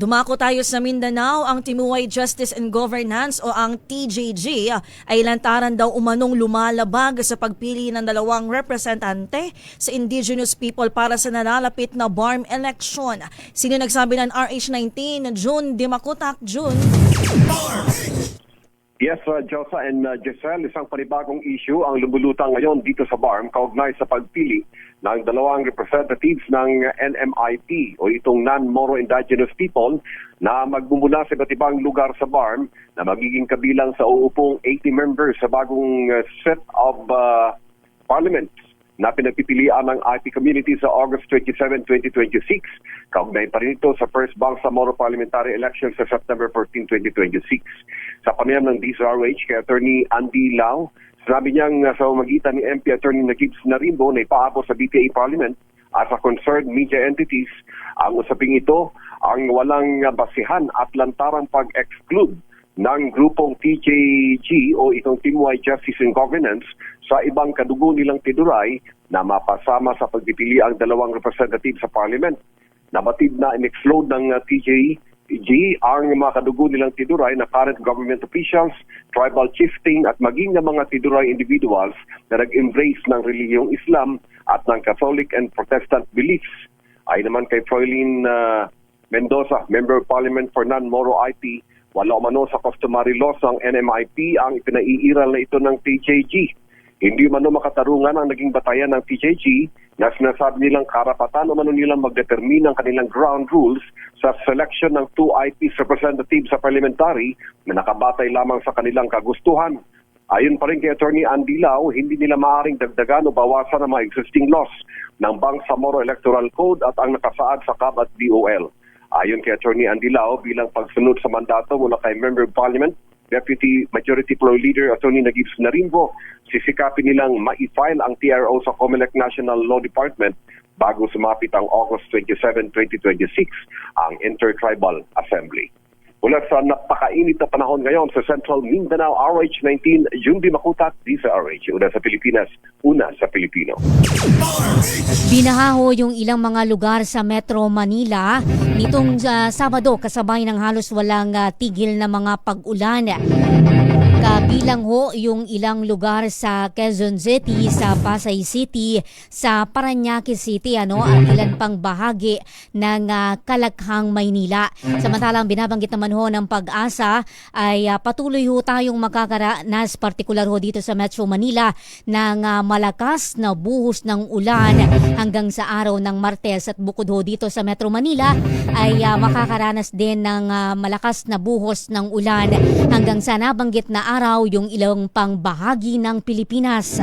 Dumako tayo sa Mindanao. Ang Timuay Justice and Governance o ang TJG ay lantaran daw umanong lumalabag sa pagpili ng 2 representante sa indigenous people para sa nalalapit na BARM election. Sino nagsabi ng RH19? June Dimakutak. June. Yes, Josa and Giselle, isang panibagong issue ang lumulutang ngayon dito sa BARM kaugnay sa pagpili ng 2 representatives ng NMIP o itong non-Moro Indigenous People na magmumula sa iba't ibang lugar sa BARM na magiging kabilang sa uupong 80 members sa bagong set of parliament na pinagpipilian ng IP community sa August 27, 2026. Kaugnay pa rin ito sa first Bangsamoro parliamentary election sa September 14, 2026. Sa panayam ng DZRH kay Attorney Andy Lau, sinabi niyang sa magitan ni MP Attorney Nagib Narimbo na ipaabot sa BTA Parliament as a concerned media entities ang usaping ito ang walang basihan at lantarang pag-exclude ng grupong TJG o itong Timuay Justice and Governance sa ibang kadugo nilang tiduray na mapasama sa pagpipili ang 2 representative sa Parliament. Nabatid na in-explode ng TJG ang mga kadugo nilang tiduray na current government officials, tribal chieftain at maging ng mga tiduray individuals na nag-embrace ng relihiyong Islam at ng Catholic and Protestant beliefs. Ay naman kay Froiline Mendoza, Member of Parliament for Non-Moro IP, wala umano sa customary laws ng NMIP ang ipinaiiral na ito ng TJG. Hindi umano makatarungan ang naging batayan ng TJG na sinasabi nilang karapatan umano nilang magdetermine ng kanilang ground rules sa selection ng 2 IP's representatives sa parliamentary na nakabatay lamang sa kanilang kagustuhan. Ayon pa rin kay Attorney Andy Lau, hindi nila maaaring dagdagan o bawasan ang mga existing laws ng Bangsamoro Electoral Code at ang nakasaad sa CAB at DOL. Ayon kay Attorney Andy Lau, bilang pagsunod sa mandato mula kay Member of Parliament, Deputy Majority Floor Leader Attorney Nagib Narimbo, sisikapin nilang ma-file ang TRO sa COMELEC National Law Department bago sumapit ang August 27, 2026 ang Intertribal Assembly. Mula sa napakainit na panahon ngayon sa Central Mindanao, RH19, June Dimakutak, DZRH. Una sa Pilipinas, una sa Pilipino. Binahaho yung ilang mga lugar sa Metro Manila nitong Sabado kasabay ng halos walang tigil na mga pag-ulan. Kabilang ho yung ilang lugar sa Quezon City, sa Pasay City, sa Parañaque City, at ilan pang bahagi ng Kalakhang, Maynila. Samantalang binabanggit naman ho ng Pag-asa ay patuloy ho tayong makakaranas, partikular ho dito sa Metro Manila, ng malakas na buhos ng ulan hanggang sa araw ng Martes. At bukod ho dito sa Metro Manila ay makakaranas din ng malakas na buhos ng ulan hanggang sa nabanggit na araw yung ilang pang bahagi ng Pilipinas.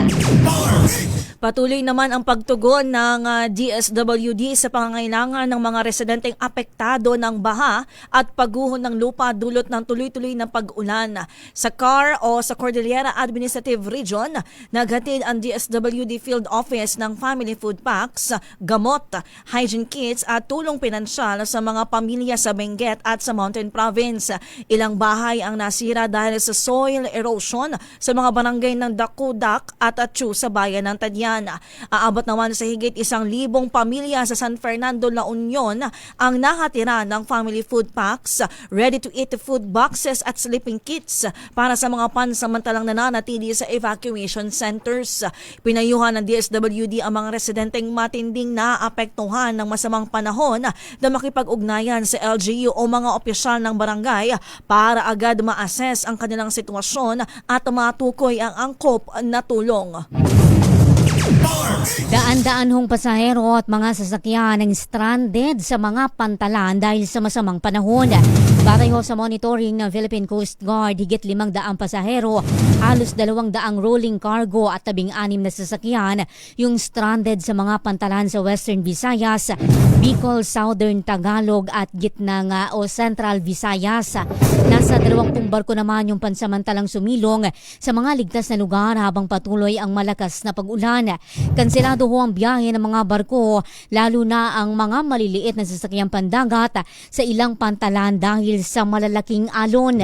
Patuloy naman ang pagtugon ng DSWD sa pangangailangan ng mga residenteng apektado ng baha at pagguho ng lupa dulot ng tuloy-tuloy na pag-ulan. Sa CAR o sa Cordillera Administrative Region, naghatid ang DSWD Field Office ng family food packs, gamot, hygiene kits at tulong pinansyal sa mga pamilya sa Benguet at sa Mountain Province. Ilang bahay ang nasira dahil sa soil erosion sa mga barangay ng Dakudak at Atsu sa bayan ng Tadyan. Aabot naman sa higit 1,000 pamilya sa San Fernando, La Union ang nakatira ng family food packs, ready-to-eat food boxes at sleeping kits para sa mga pansamantalang nananatili sa evacuation centers. Pinayuhan ng DSWD ang mga residenteng matinding naapektuhan ng masamang panahon na makipag-ugnayan sa LGU o mga opisyal ng barangay para agad ma-assess ang kanilang sitwasyon at matukoy ang angkop na tulong. Daan-daan hong pasahero at mga sasakyan ang stranded sa mga pantalan dahil sa masamang panahon. Batay ho sa monitoring ng Philippine Coast Guard, higit 500 pasahero, halos 200 rolling cargo at 16 na sasakyan yung stranded sa mga pantalan sa Western Visayas, Bicol, Southern Tagalog at gitnang o Central Visayas. Nasa 20 barko naman yung pansamantalang sumilong sa mga ligtas na lugar habang patuloy ang malakas na pag-ulan. Kanselado ho ang biyahe ng mga barko, lalo na ang mga maliliit na sasakyang pandagat sa ilang pantalan dahil sa malalaking alon.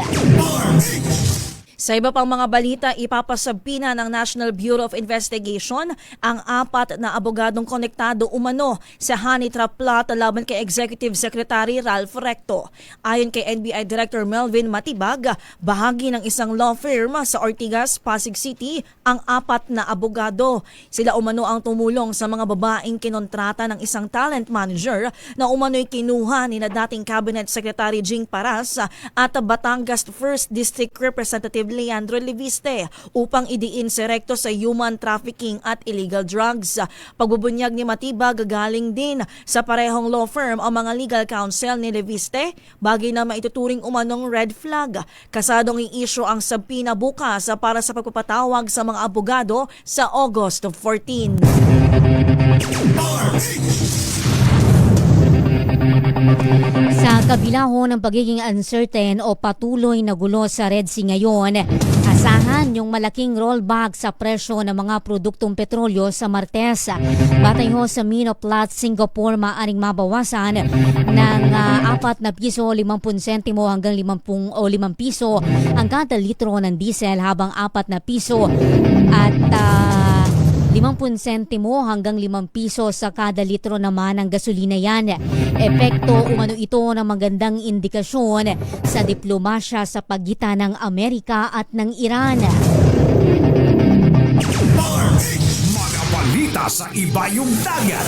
Sa iba pang mga balita, ipapasabina ng National Bureau of Investigation ang 4 na abogadong konektado umano sa honey trap plot laban kay Executive Secretary Ralph Recto. Ayon kay NBI Director Melvin Matibag, bahagi ng isang law firm sa Ortigas, Pasig City ang 4 na abogado. Sila umano ang tumulong sa mga babaeng kinontrata ng isang talent manager na umano'y kinuha ni na dating Cabinet Secretary Jing Paras at Batangas 1st District Representative Leandro Leviste upang idiin si Recto sa human trafficking at illegal drugs. Pagbubunyag ni Matibag, galing din sa parehong law firm ang mga legal counsel ni Leviste, bagay na maituturing umanong red flag. Kasadong i-issue ang sabpina bukas para sa pagpapatawag sa mga abogado sa August 14. Sa kabila ho ng pagiging uncertain o patuloy na gulo sa Red Sea ngayon, asahan yung malaking rollback sa presyo ng mga produktong petrolyo sa Martes. Batay ho sa Minoplat, Singapore, maaring mabawasan ng 4 na piso 50 sentimo hanggang 5 piso ang kada litro ng diesel, habang 4 na piso at 50 sentimo hanggang 5 piso sa kada litro naman ng gasolina yan. Epekto umano ito ng magandang indikasyon sa diplomasya sa pagitan ng Amerika at ng Iran. Mga balita sa ibayong dagat.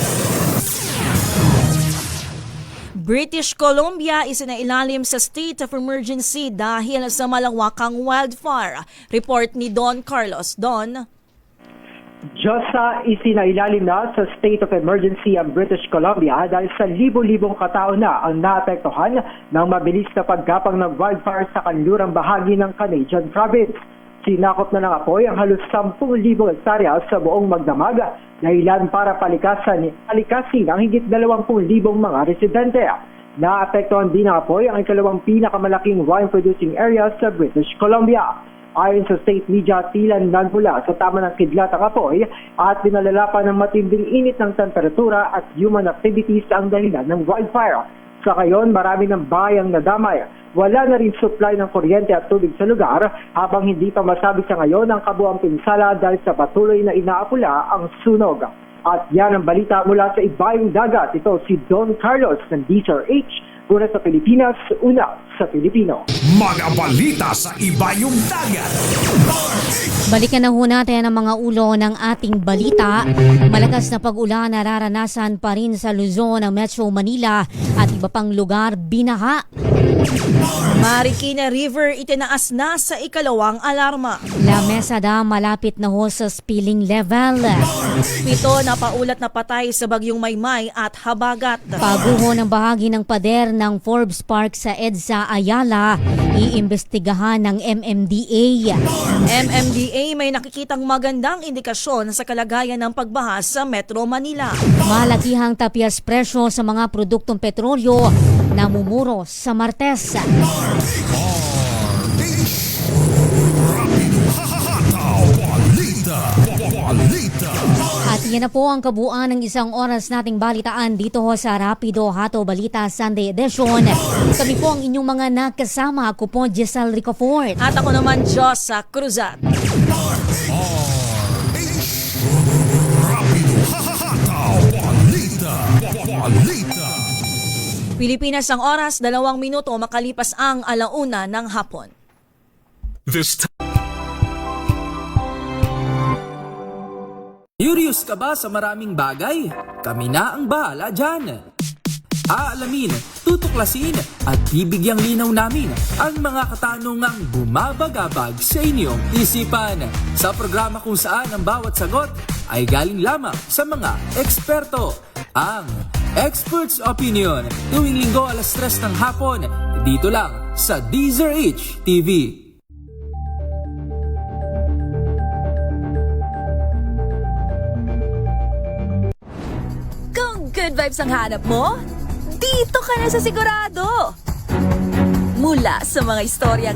British Columbia isinailalim sa state of emergency dahil sa malawakang wildfire. Report ni Don Carlos. Don? Diyosa, isinailalim na sa state of emergency ang British Columbia dahil sa libo-libong katao na ang naapektuhan ng mabilis na paggapang ng wildfire sa kanlurang bahagi ng Canadian province. Sinakop na ng apoy ang halos 10,000 hektarya sa buong magdamag, dahilan para palikasin ang higit 20,000 mga residente. Naapektuhan din ng apoy ang ikalawang pinakamalaking wine-producing area sa British Columbia. Ayon sa state media, tila nanmula sa tama ng kidlat ang apoy at pinalala pa ng matinding init ng temperatura at human activities ang dahilan ng wildfire. Sa ngayon, marami ng bayang nadamay. Wala na rin supply ng kuryente at tubig sa lugar, habang hindi pa masabi sa ngayon ang kabuang pinsala dahil sa patuloy na inaapula ang sunog. At yan ang balita mula sa ibayong dagat. Ito si Don Carlos ng DZRH. Una sa Pilipinas, una sa Pilipino. Mga balita sa ibayong dagat. Balikan na ho natin ang mga ulo ng ating balita. Malakas na pag-ulan nararanasan pa rin sa Luzon, Metro Manila at iba pang lugar binaha. Marikina River itinaas na sa ikalawang alarma. La Mesa Dam malapit na ho sa spilling level. 7 na paulat na patay sa bagyong Maymay at Habagat. Paguho ng bahagi ng pader ng Forbes Park sa EDSA Ayala, iimbestigahan ng MMDA. MMDA may nakikitang magandang indikasyon sa kalagayan ng pagbaha sa Metro Manila. Malakihang tapias presyo sa mga produktong petrolyo namumuro sa Martes. At yan na po ang kabuuan ng isang oras nating balitaan dito ho sa Rapido Hato Balita Sunday Edition. Kami po ang inyong mga nakasama. Ako po, Giselle Ricofort. At ako naman, Josa Cruzat. Pilipinas ang oras, 2 minuto makalipas ang 1:00 ng hapon. Curious ka ba sa maraming bagay? Kami na ang bahala dyan. Aalamin, tutuklasin at bibigyang linaw namin ang mga katanungang bumabagabag sa inyong isipan. Sa programa kung saan ang bawat sagot ay galing lamang sa mga eksperto. Ang Experts Opinion, tuwing linggo 3:00 ng hapon, dito lang sa DZRH TV. Kung good vibes ang hanap mo, dito ka na sa sigurado. Mula sa mga istoryang